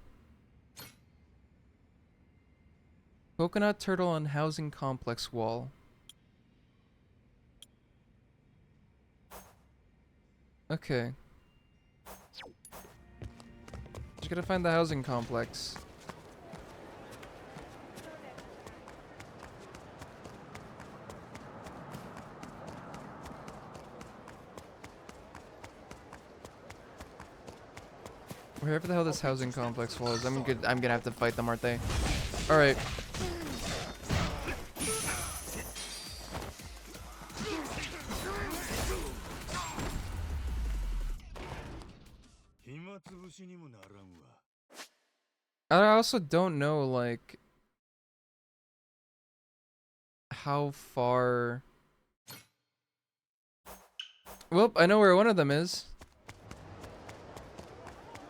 Coconut turtle on housing complex wall. Okay. Just gotta find the housing complex. Wherever the hell this housing complex was, I'm gonna have to fight them, aren't they? Alright. I also don't know, like, how far... Well, I know where one of them is.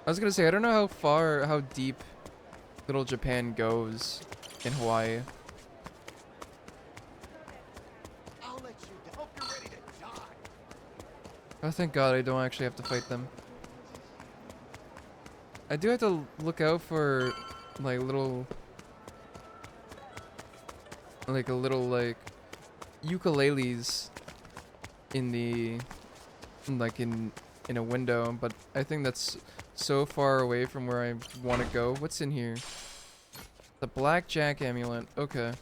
I was gonna say, I don't know how deep Little Japan goes in Hawaii. Oh, thank God I don't actually have to fight them. I do have to look out for, like, little... Like, a little, like, ukuleles in the in a window, but I think that's so far away from where I want to go. What's in here? The blackjack amulet. Okay.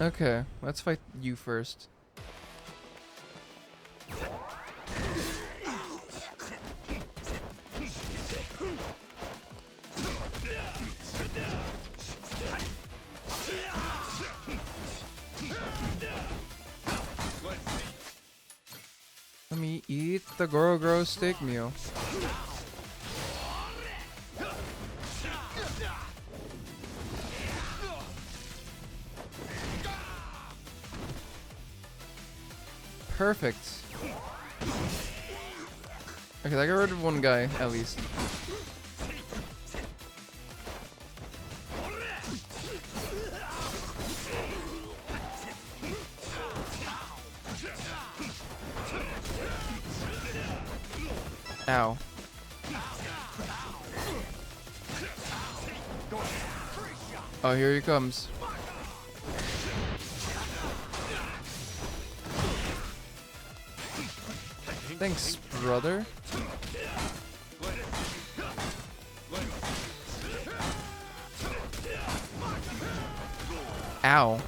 Okay, let's fight you first. Let me eat the Goro steak meal. Perfect. Okay, I got rid of one guy, at least. Ow. Oh, here he comes. Thanks, brother. Ow.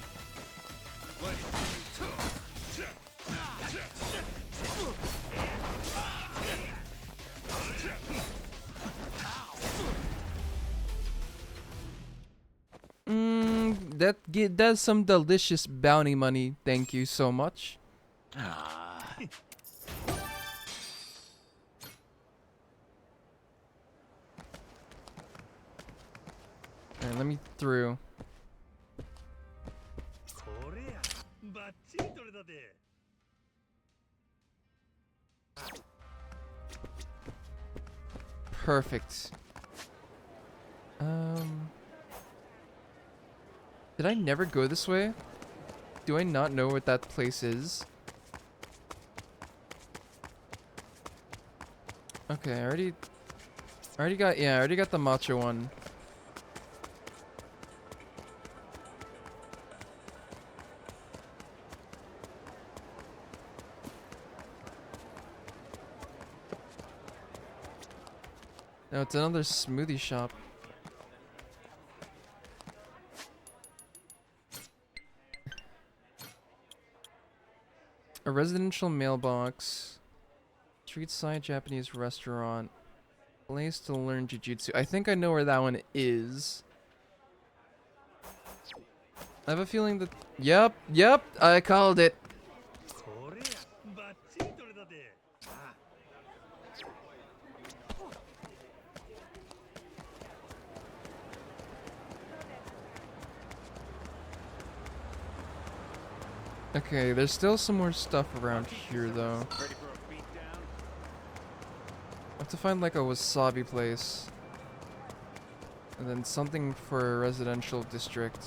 That's some delicious bounty money. Thank you so much. Alright, let me through. Perfect. Did I never go this way? Do I not know what that place is? Okay, I already got the matcha one. No, it's another smoothie shop. A residential mailbox. Street side Japanese restaurant. Place to learn jujutsu. I think I know where that one is. I have a feeling that... Yep, I called it. Okay, there's still some more stuff around here though. I have to find like a wasabi place. And then something for a residential district.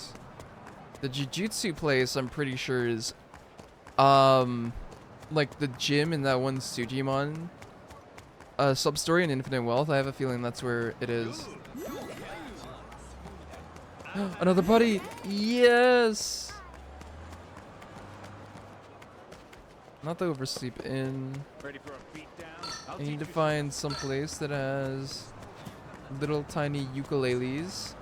The jujutsu place I'm pretty sure is like the gym in that one Sujimon sub-story in Infinite Wealth. I have a feeling that's where it is. Another buddy! Yes! Not the Oversleep Inn. I need to find some place that has little tiny ukuleles.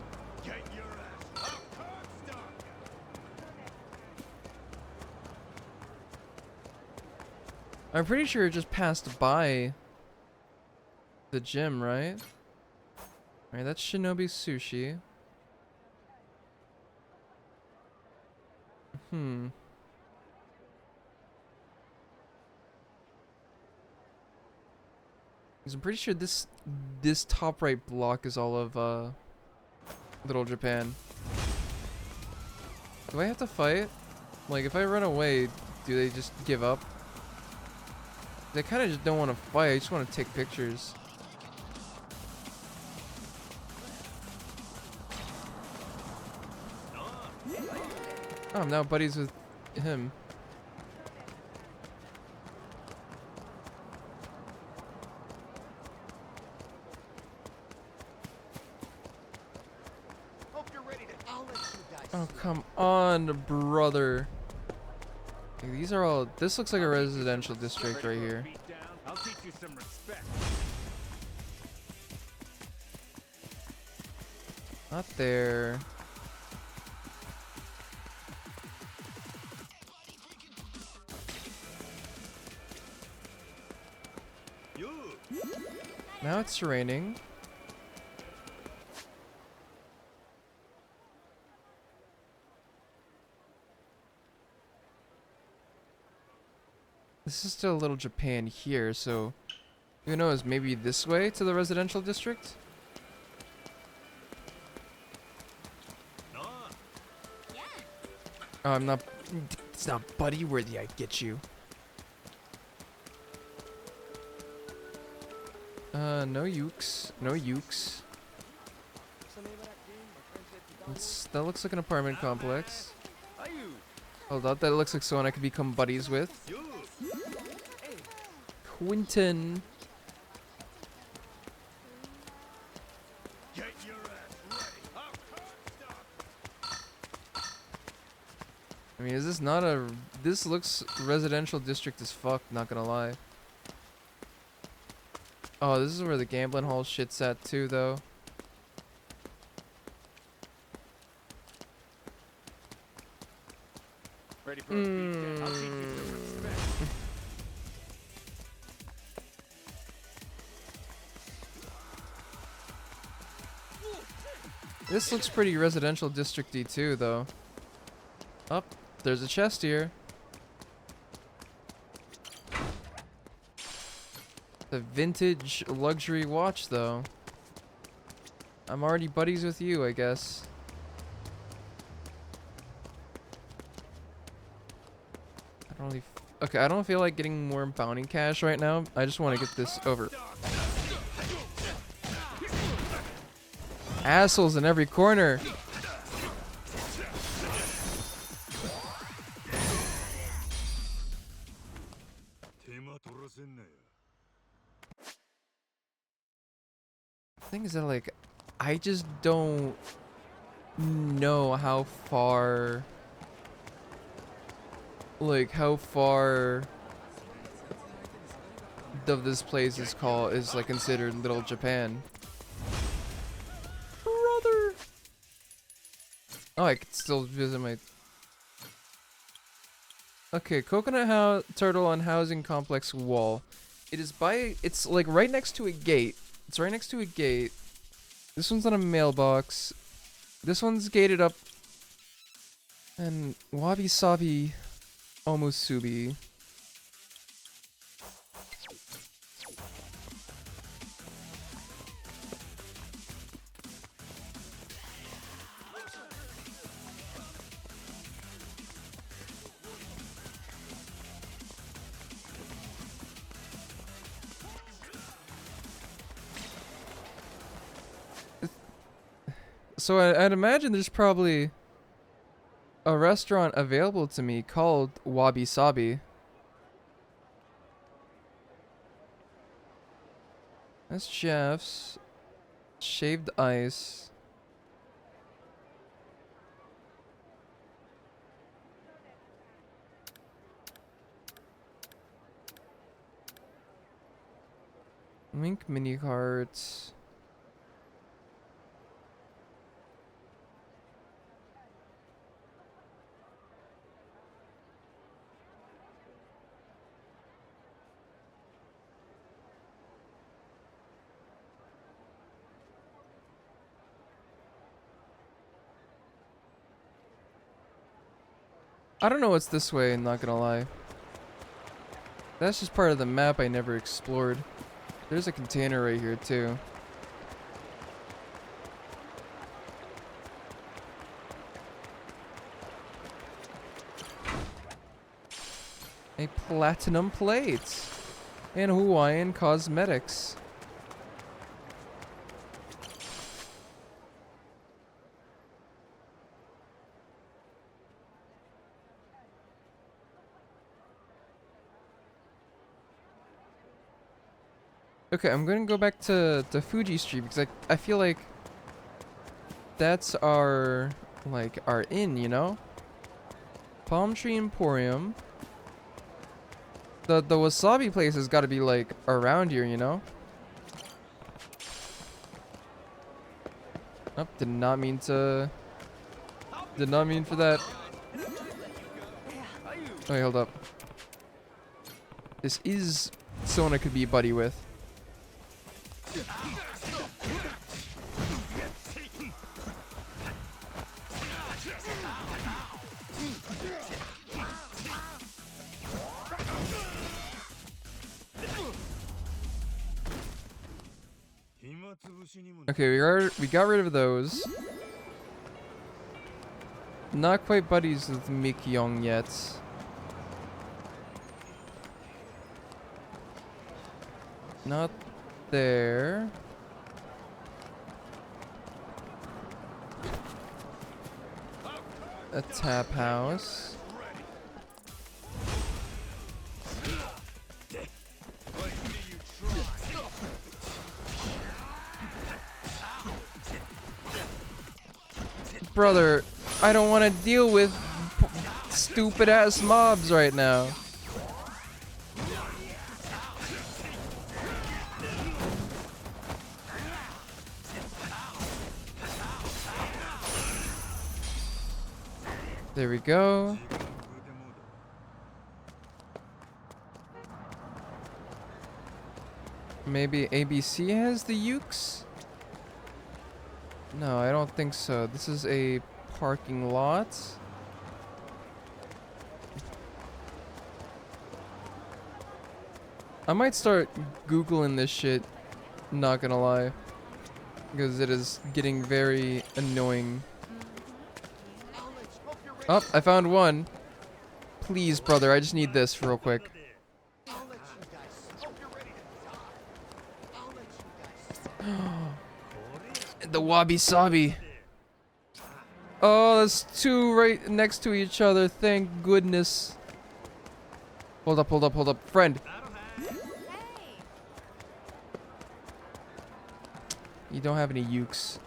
I'm pretty sure it just passed by the gym, right? Alright, that's Shinobi Sushi. Because I'm pretty sure this top right block is all of Little Japan. Do I have to fight? Like, if I run away, do they just give up? They kind of just don't want to fight. I just want to take pictures. Oh, I'm now buddies with him. Hope you're ready to. I'll let you guys Oh, see. come on, brother. Like, these are all. This looks like a residential district right here. I'll teach you some respect. Not there. Now it's raining. This is still Little Japan here, so who knows, maybe this way to the residential district? Oh, I'm not. It's not buddy worthy, I get you. No ukes. No ukes. That looks like an apartment complex. Hold up, that looks like someone I could become buddies with. Quinton. I mean, is this not a... This looks residential district as fuck, not gonna lie. Oh, this is where the gambling hall shit's at too, though. Ready for a beatdown? I'll teach you some respect. This looks pretty residential districty too, though. Up, there's a chest here. The vintage luxury watch, though. I'm already buddies with you, I guess. I don't really... Okay, I don't feel like getting more bounty cash right now. I just want to get this over. Assholes in every corner. The thing is that, like, I just don't know how far, like, how far of this place is like considered Little Japan. Brother. Oh, I could still visit my. Okay, Coconut Turtle on Housing Complex Wall. It is by. It's like right next to a gate. It's right next to a gate. This one's on a mailbox. This one's gated up. And Wabi Sabi Omusubi. So I'd imagine there's probably a restaurant available to me called Wabi Sabi. That's Jeff's. Shaved ice. Mink mini carts. I don't know what's this way, not gonna lie. That's just part of the map I never explored. There's a container right here too. A platinum plate and Hawaiian cosmetics. Okay, I'm gonna go back to Fuji Street because I feel like that's our our inn, you know? Palm Tree Emporium. The wasabi place has got to be like around here, you know? Oh, did not mean for that. Okay, hold up. This is someone I could be a buddy with. Okay, we got rid of those. Not quite buddies with Mikyong yet. Not there. A tap house. Brother, I don't want to deal with stupid ass mobs right now. There we go. Maybe ABC has the ukes? No, I don't think so. This is a parking lot. I might start Googling this shit, not gonna lie. Because it is getting very annoying. Oh, I found one. Please, brother, I just need this real quick. I'll let you guys. Hope you're ready to die. I'll let you guys. The wabi sabi. Oh, there's two right next to each other. Thank goodness. Hold up, hold up, hold up. Friend. You don't have any ukes.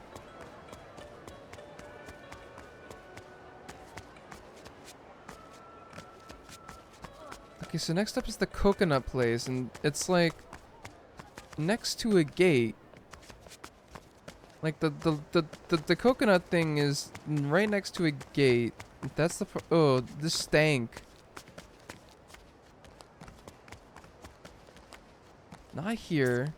Okay, so next up is the coconut place, and it's like next to a gate. Like the coconut thing is right next to a gate. That's the oh, this stank. Not here.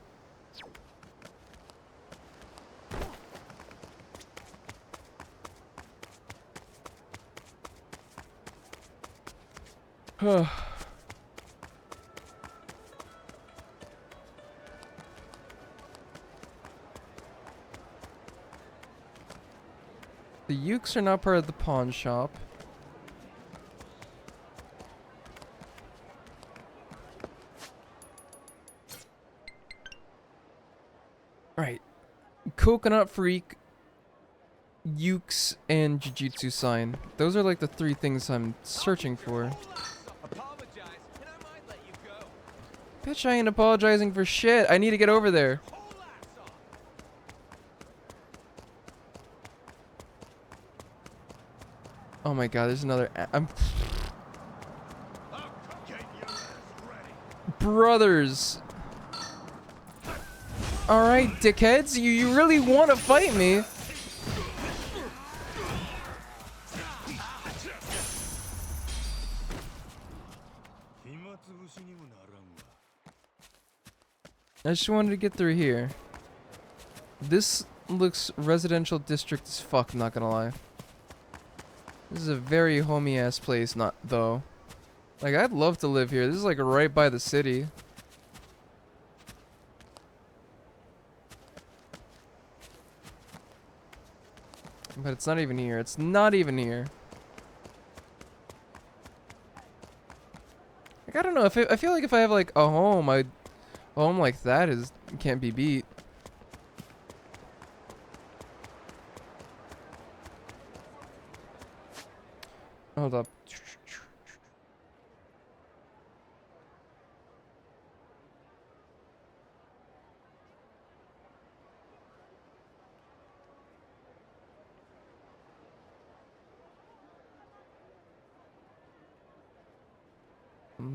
The ukes are not part of the pawn shop. Right. Coconut Freak, ukes, and Jujutsu sign. Those are like the three things I'm searching for. Apologize, and I might let you go. Bitch, I ain't apologizing for shit. I need to get over there. Whole ass off. Oh my god, there's another. I'm. Brothers. Alright, dickheads. You really want to fight me. I just wanted to get through here. This looks residential district as fuck, not gonna lie. This is a very homey ass place, not though. Like, I'd love to live here. This is like right by the city. But it's not even here. It's not even here. Like, I don't know. I feel like if I have like a home, a home like that can't be beat. Hold up.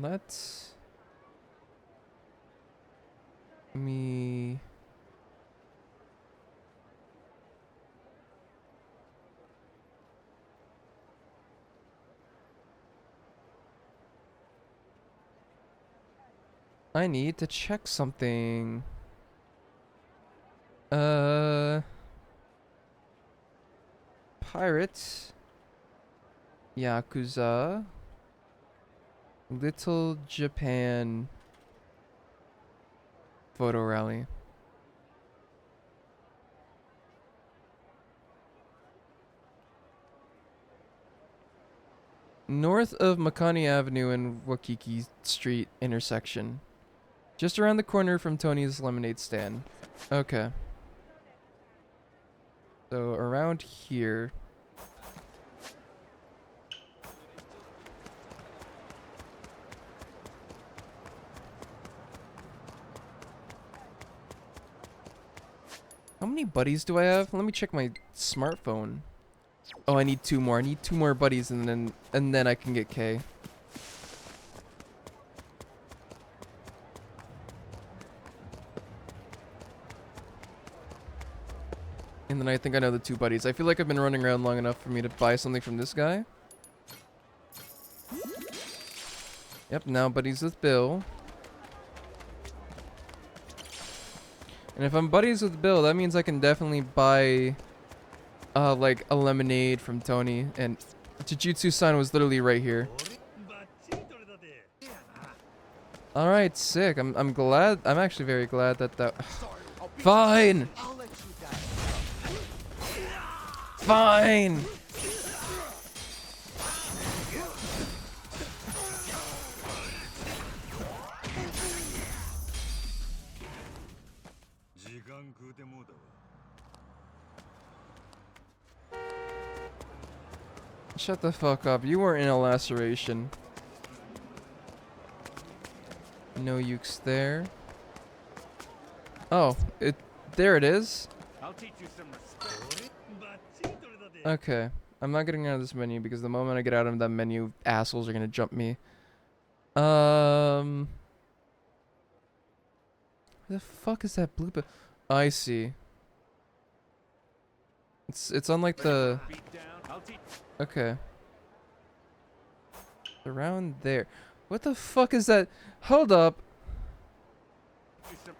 Let's me. I need to check something. Pirates. Yakuza. Little Japan. Photo rally. North of Makani Avenue and Wakiki Street intersection. Just around the corner from Tony's lemonade stand. Okay. So around here. How many buddies do I have? Let me check my smartphone. Oh, I need 2 more. I need 2 more buddies and then I can get K. And then I think I know the 2 buddies. I feel like I've been running around long enough for me to buy something from this guy. Yep, now buddies with Bill. And if I'm buddies with Bill, that means I can definitely buy like a lemonade from Tony. And Jujutsu-san was literally right here. Alright, sick. I'm glad. I'm actually very glad that Sorry, I'll be Fine! I'll let you guys. Fine! Shut the fuck up. You were in a laceration. No ukes there. Oh, there it is. I'll teach you some respect. Okay. I'm not getting out of this menu because the moment I get out of that menu, assholes are gonna jump me. Where the fuck is that blue I see. It's on like the... Beat down. I'll teach Okay. Around there. What the fuck is that? Hold up. you some.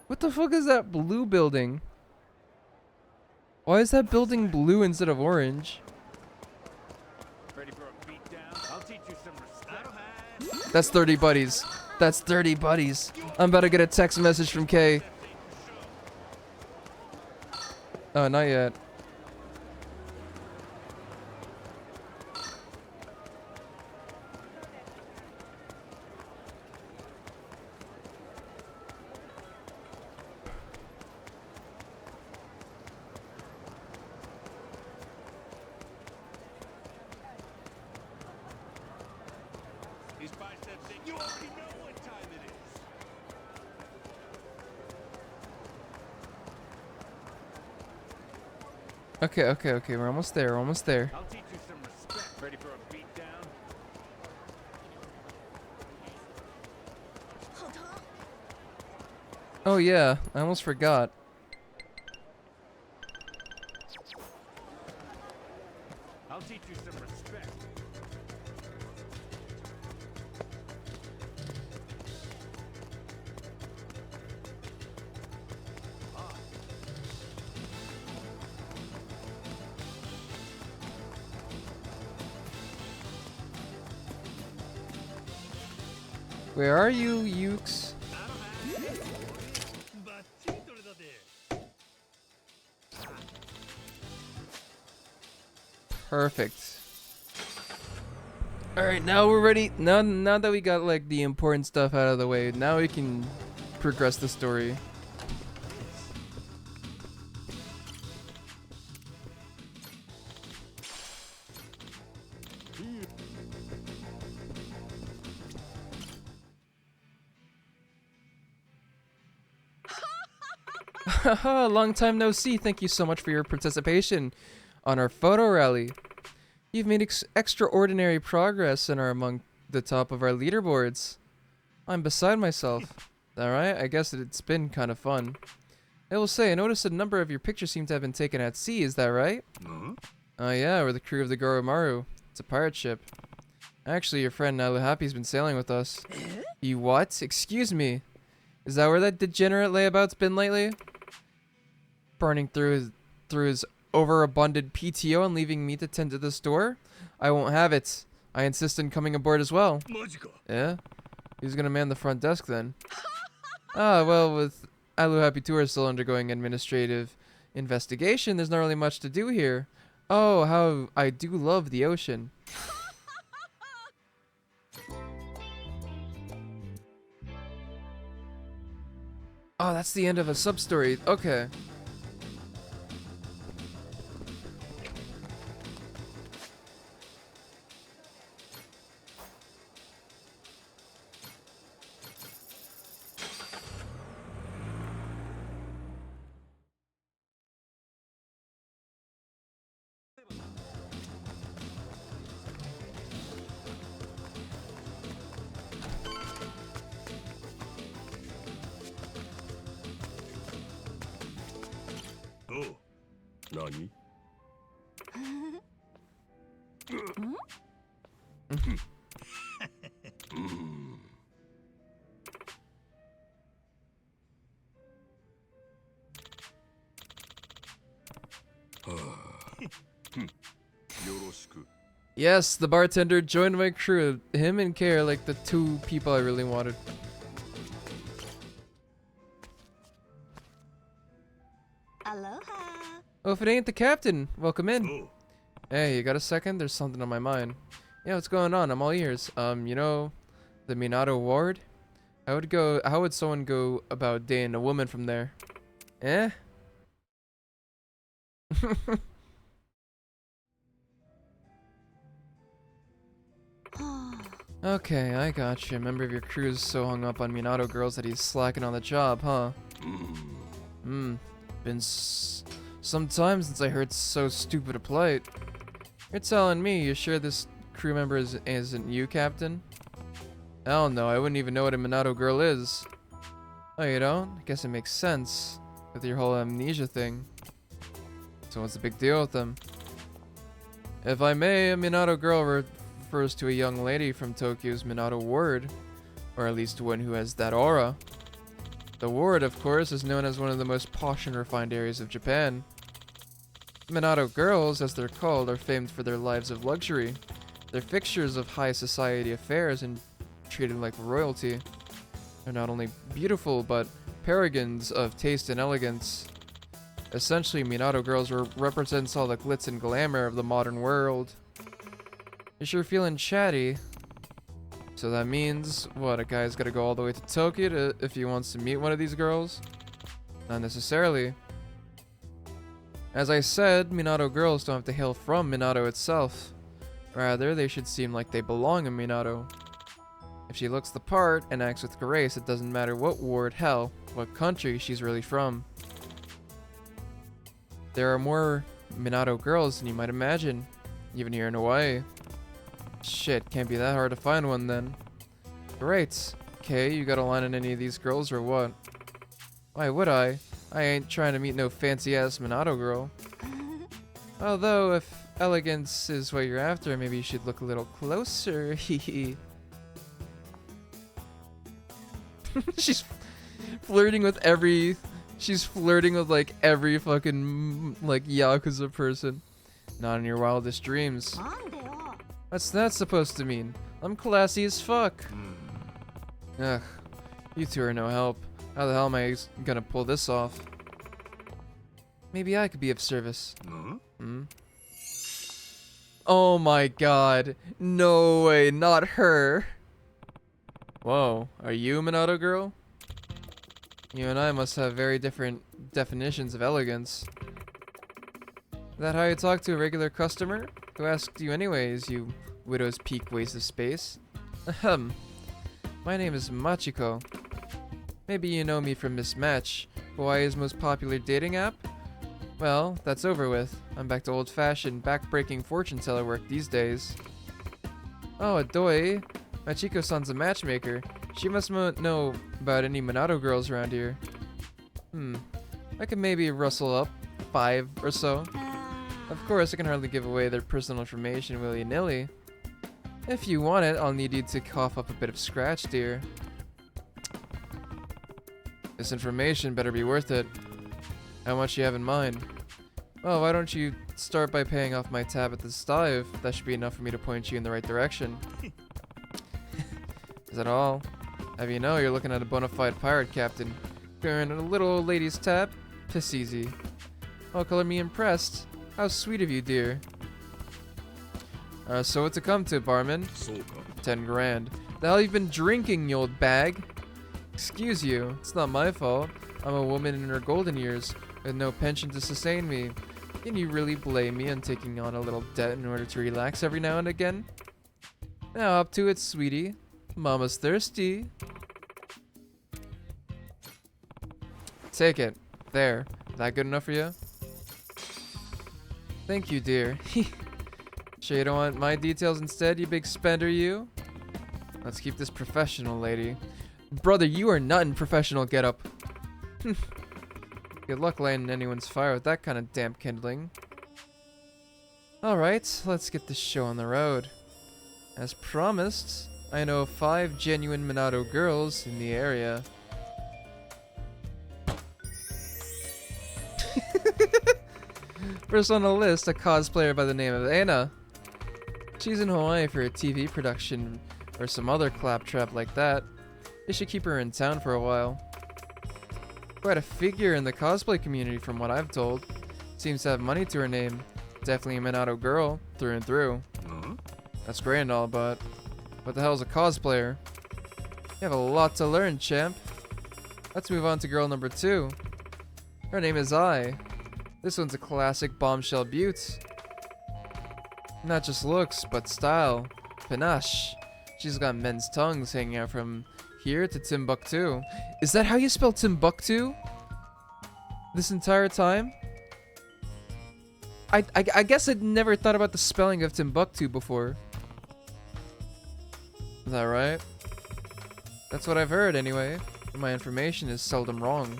What the fuck is that blue building? Why is that building blue instead of orange? Ready for a beat down? I'll teach you some respect. That's 30 buddies. That's 30 buddies. I'm about to get a text message from Kay. Oh, not yet. These biceps think you already know what time it is. Okay. We're almost there. We're almost there. I'll teach you some respect. Ready for a beat down? Oh yeah, I almost forgot. I'll teach you some respect. Where are you, Ukes? Perfect. Alright, now we're ready. Now that we got like the important stuff out of the way, now we can progress the story. Haha, long time no see. Thank you so much for your participation on our photo rally. You've made extraordinary progress and are among the top of our leaderboards. I'm beside myself. Alright, I guess it's been kind of fun. I will say, I noticed a number of your pictures seem to have been taken at sea, is that right? Oh yeah, we're the crew of the Goromaru. It's a pirate ship. Actually, your friend Nalu Happy's been sailing with us. You what? Excuse me. Is that where that degenerate layabout's been lately? Burning through his overabundant PTO and leaving me to tend to the store? I won't have it. I insist on coming aboard as well. Yeah? Who's gonna man the front desk then? Ah, well, with Alu Happy Tour still undergoing administrative investigation, there's not really much to do here. Oh, how I do love the ocean. Oh, that's the end of a sub-story. Okay. Oh, Nani? Yes, the bartender joined my crew. Him and Kay are like the two people I really wanted. Aloha. Oh, if it ain't the captain, welcome in. Oh, Hey, you got a second? There's something on my mind. Yeah, what's going on? I'm all ears. You know, the Minato ward? How would someone go about dating a woman from there? Eh? Okay, I gotcha. A member of your crew is so hung up on Minato girls that he's slacking on the job, huh? Been some time since I heard so stupid a plight. You're telling me you're sure this crew member isn't you, Captain? Hell no, I wouldn't even know what a Minato girl is. Oh, you don't? I guess it makes sense with your whole amnesia thing. So what's the big deal with them? If I may, a Minato girl refers to a young lady from Tokyo's Minato ward, or at least one who has that aura. The ward, of course, is known as one of the most posh and refined areas of Japan. Minato girls, as they're called, are famed for their lives of luxury. They're fixtures of high society affairs and treated like royalty. They're not only beautiful, but paragons of taste and elegance. Essentially, Minato girls represents all the glitz and glamour of the modern world. You're sure feeling chatty. So that means, what, a guy's gotta go all the way to Tokyo if he wants to meet one of these girls? Not necessarily. As I said, Minato girls don't have to hail from Minato itself. Rather, they should seem like they belong in Minato. If she looks the part and acts with grace, it doesn't matter what ward, hell, what country she's really from. There are more Minato girls than you might imagine, even here in Hawaii. Shit, can't be that hard to find one then. Great. Okay, you got a line on any of these girls or what? Why would I? I ain't trying to meet no fancy-ass Minato girl. Although, if elegance is what you're after, maybe you should look a little closer. Hehe. She's flirting with like every fucking like Yakuza person. Not in your wildest dreams. What's that supposed to mean? I'm classy as fuck. Ugh, you two are no help. How the hell am I gonna pull this off? Maybe I could be of service. Oh my god. No way, not her. Whoa, are you a Minato girl? You and I must have very different definitions of elegance. Is that how you talk to a regular customer? Who asked you anyways, you widow's peak waste of space? Ahem. My name is Machiko. Maybe you know me from Miss Match, Hawaii's most popular dating app? Well, that's over with. I'm back to old-fashioned, back-breaking fortune teller work these days. Oh, Adoi. Machiko-san's a matchmaker. She must know about any Minato girls around here. I could maybe rustle up 5 or so. Of course, I can hardly give away their personal information willy-nilly. If you want it, I'll need you to cough up a bit of scratch, dear. This information better be worth it. How much you have in mind? Well, why don't you start by paying off my tab at the stove? That should be enough for me to point you in the right direction. Is that all? Have you know, you're looking at a bona fide pirate captain. Wearing a little old lady's tab? Piss easy. Oh, color me impressed. How sweet of you, dear. So what to come to, barman? 10 grand. The hell you been drinking, you old bag? Excuse you, it's not my fault. I'm a woman in her golden years, with no pension to sustain me. Can you really blame me on taking on a little debt in order to relax every now and again? Now up to it, sweetie. Mama's thirsty. Take it. There. That good enough for you? Thank you, dear. Sure you don't want my details instead, you big spender, you? Let's keep this professional, lady. Brother, you are not in professional getup. Good luck lighting anyone's fire with that kind of damp kindling. Alright, let's get this show on the road. As promised, I know of 5 genuine Minato girls in the area. First on the list, a cosplayer by the name of Anna. She's in Hawaii for a TV production or some other claptrap like that. They should keep her in town for a while. Quite a figure in the cosplay community from what I've told. Seems to have money to her name. Definitely a Minato girl, through and through. That's great and all, but what the hell is a cosplayer? You have a lot to learn, champ. Let's move on to girl number 2. Her name is Ai. This one's a classic bombshell beaut. Not just looks, but style. Panache. She's got men's tongues hanging out from here to Timbuktu. Is that how you spell Timbuktu? This entire time? I guess I'd never thought about the spelling of Timbuktu before. Is that right? That's what I've heard anyway. And my information is seldom wrong.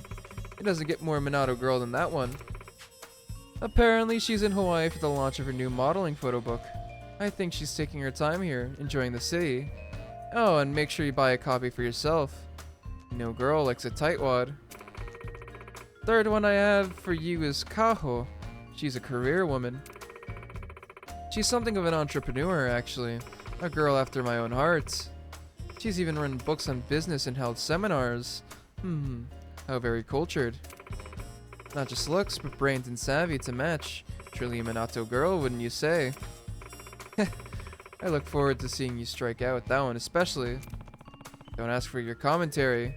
It doesn't get more Minato girl than that one. Apparently she's in Hawaii for the launch of her new modeling photo book. I think she's taking her time here, enjoying the city. Oh, and make sure you buy a copy for yourself. No girl likes a tightwad. Third one I have for you is Kaho. She's a career woman. She's something of an entrepreneur, actually. A girl after my own heart. She's even written books on business and held seminars. How very cultured. Not just looks, but brains and savvy to match. Truly a Minato girl, wouldn't you say? I look forward to seeing you strike out with that one especially. Don't ask for your commentary.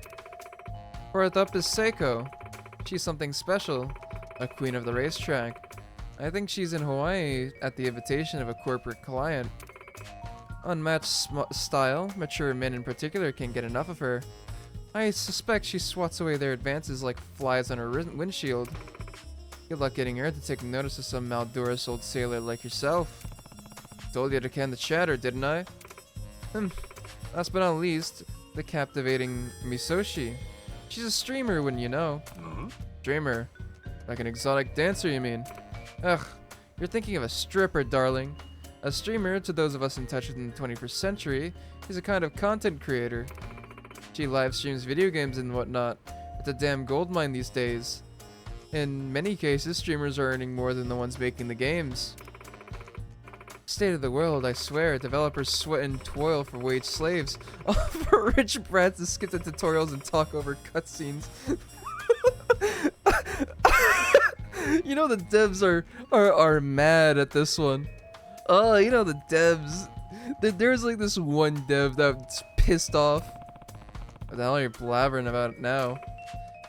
Fourth up is Seiko. She's something special. A queen of the racetrack. I think she's in Hawaii at the invitation of a corporate client. Unmatched style, mature men in particular can't get enough of her. I suspect she swats away their advances like flies on her windshield. Good luck getting her to take notice of some malodorous old sailor like yourself. Told you to can the chatter, didn't I? Last but not least, the captivating Misoshi. She's a streamer, wouldn't you know? Streamer? Like an exotic dancer, you mean? Ugh, you're thinking of a stripper, darling. A streamer, to those of us in touch with the 21st century, is a kind of content creator. She live streams video games and whatnot. It's a damn goldmine these days. In many cases, streamers are earning more than the ones making the games. State of the world, I swear. Developers sweat and toil for wage slaves. All for rich brats to skip the tutorials and talk over cutscenes. You know the devs are mad at this one. Oh, you know the devs. There's like this one dev that's pissed off. What the hell are you blabbering about now?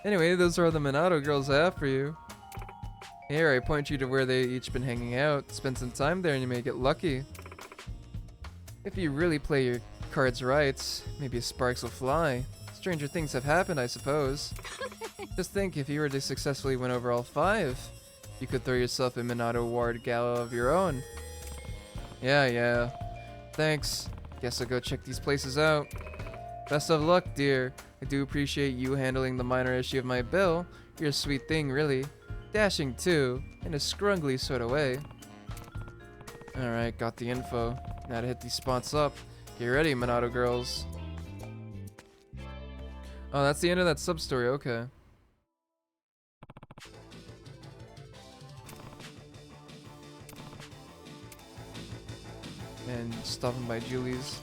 Anyway, those are the Minato girls I have for you. Here, I point you to where they each been hanging out. Spend some time there and you may get lucky. If you really play your cards right, maybe sparks will fly. Stranger things have happened, I suppose. Just think, if you were to successfully win over all 5, you could throw yourself a Minato Ward Gala of your own. Yeah. Thanks. Guess I'll go check these places out. Best of luck, dear. I do appreciate you handling the minor issue of my bill. You're a sweet thing, really. Dashing, too. In a scrungly sort of way. Alright, got the info. Now to hit these spots up. Get ready, Minato girls. Oh, that's the end of that sub-story, okay. And stopping by Julie's.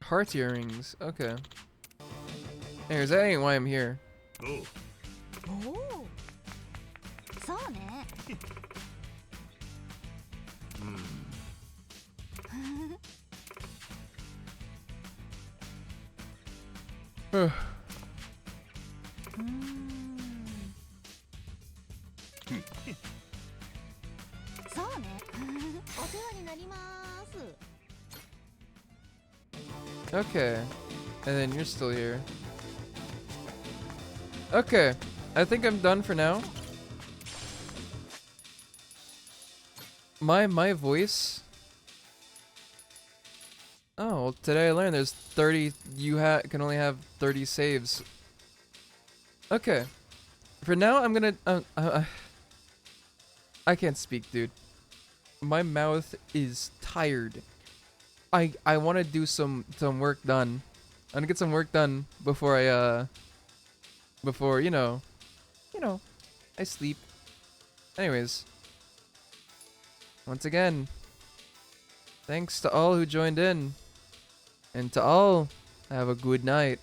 Heart earrings, okay. Anyways, that ain't why I'm here. おお。そうね。うーん。そうね。お世話になります。 Okay. And then you're still here. Okay. I think I'm done for now. My voice. Oh, well, today I learned there's 30. You can only have 30 saves. Okay. For now, I'm gonna. I can't speak, dude. My mouth is tired. I want to do some work done. I'm gonna get some work done before before you know, I sleep. Anyways, once again, thanks to all who joined in, and to all, have a good night.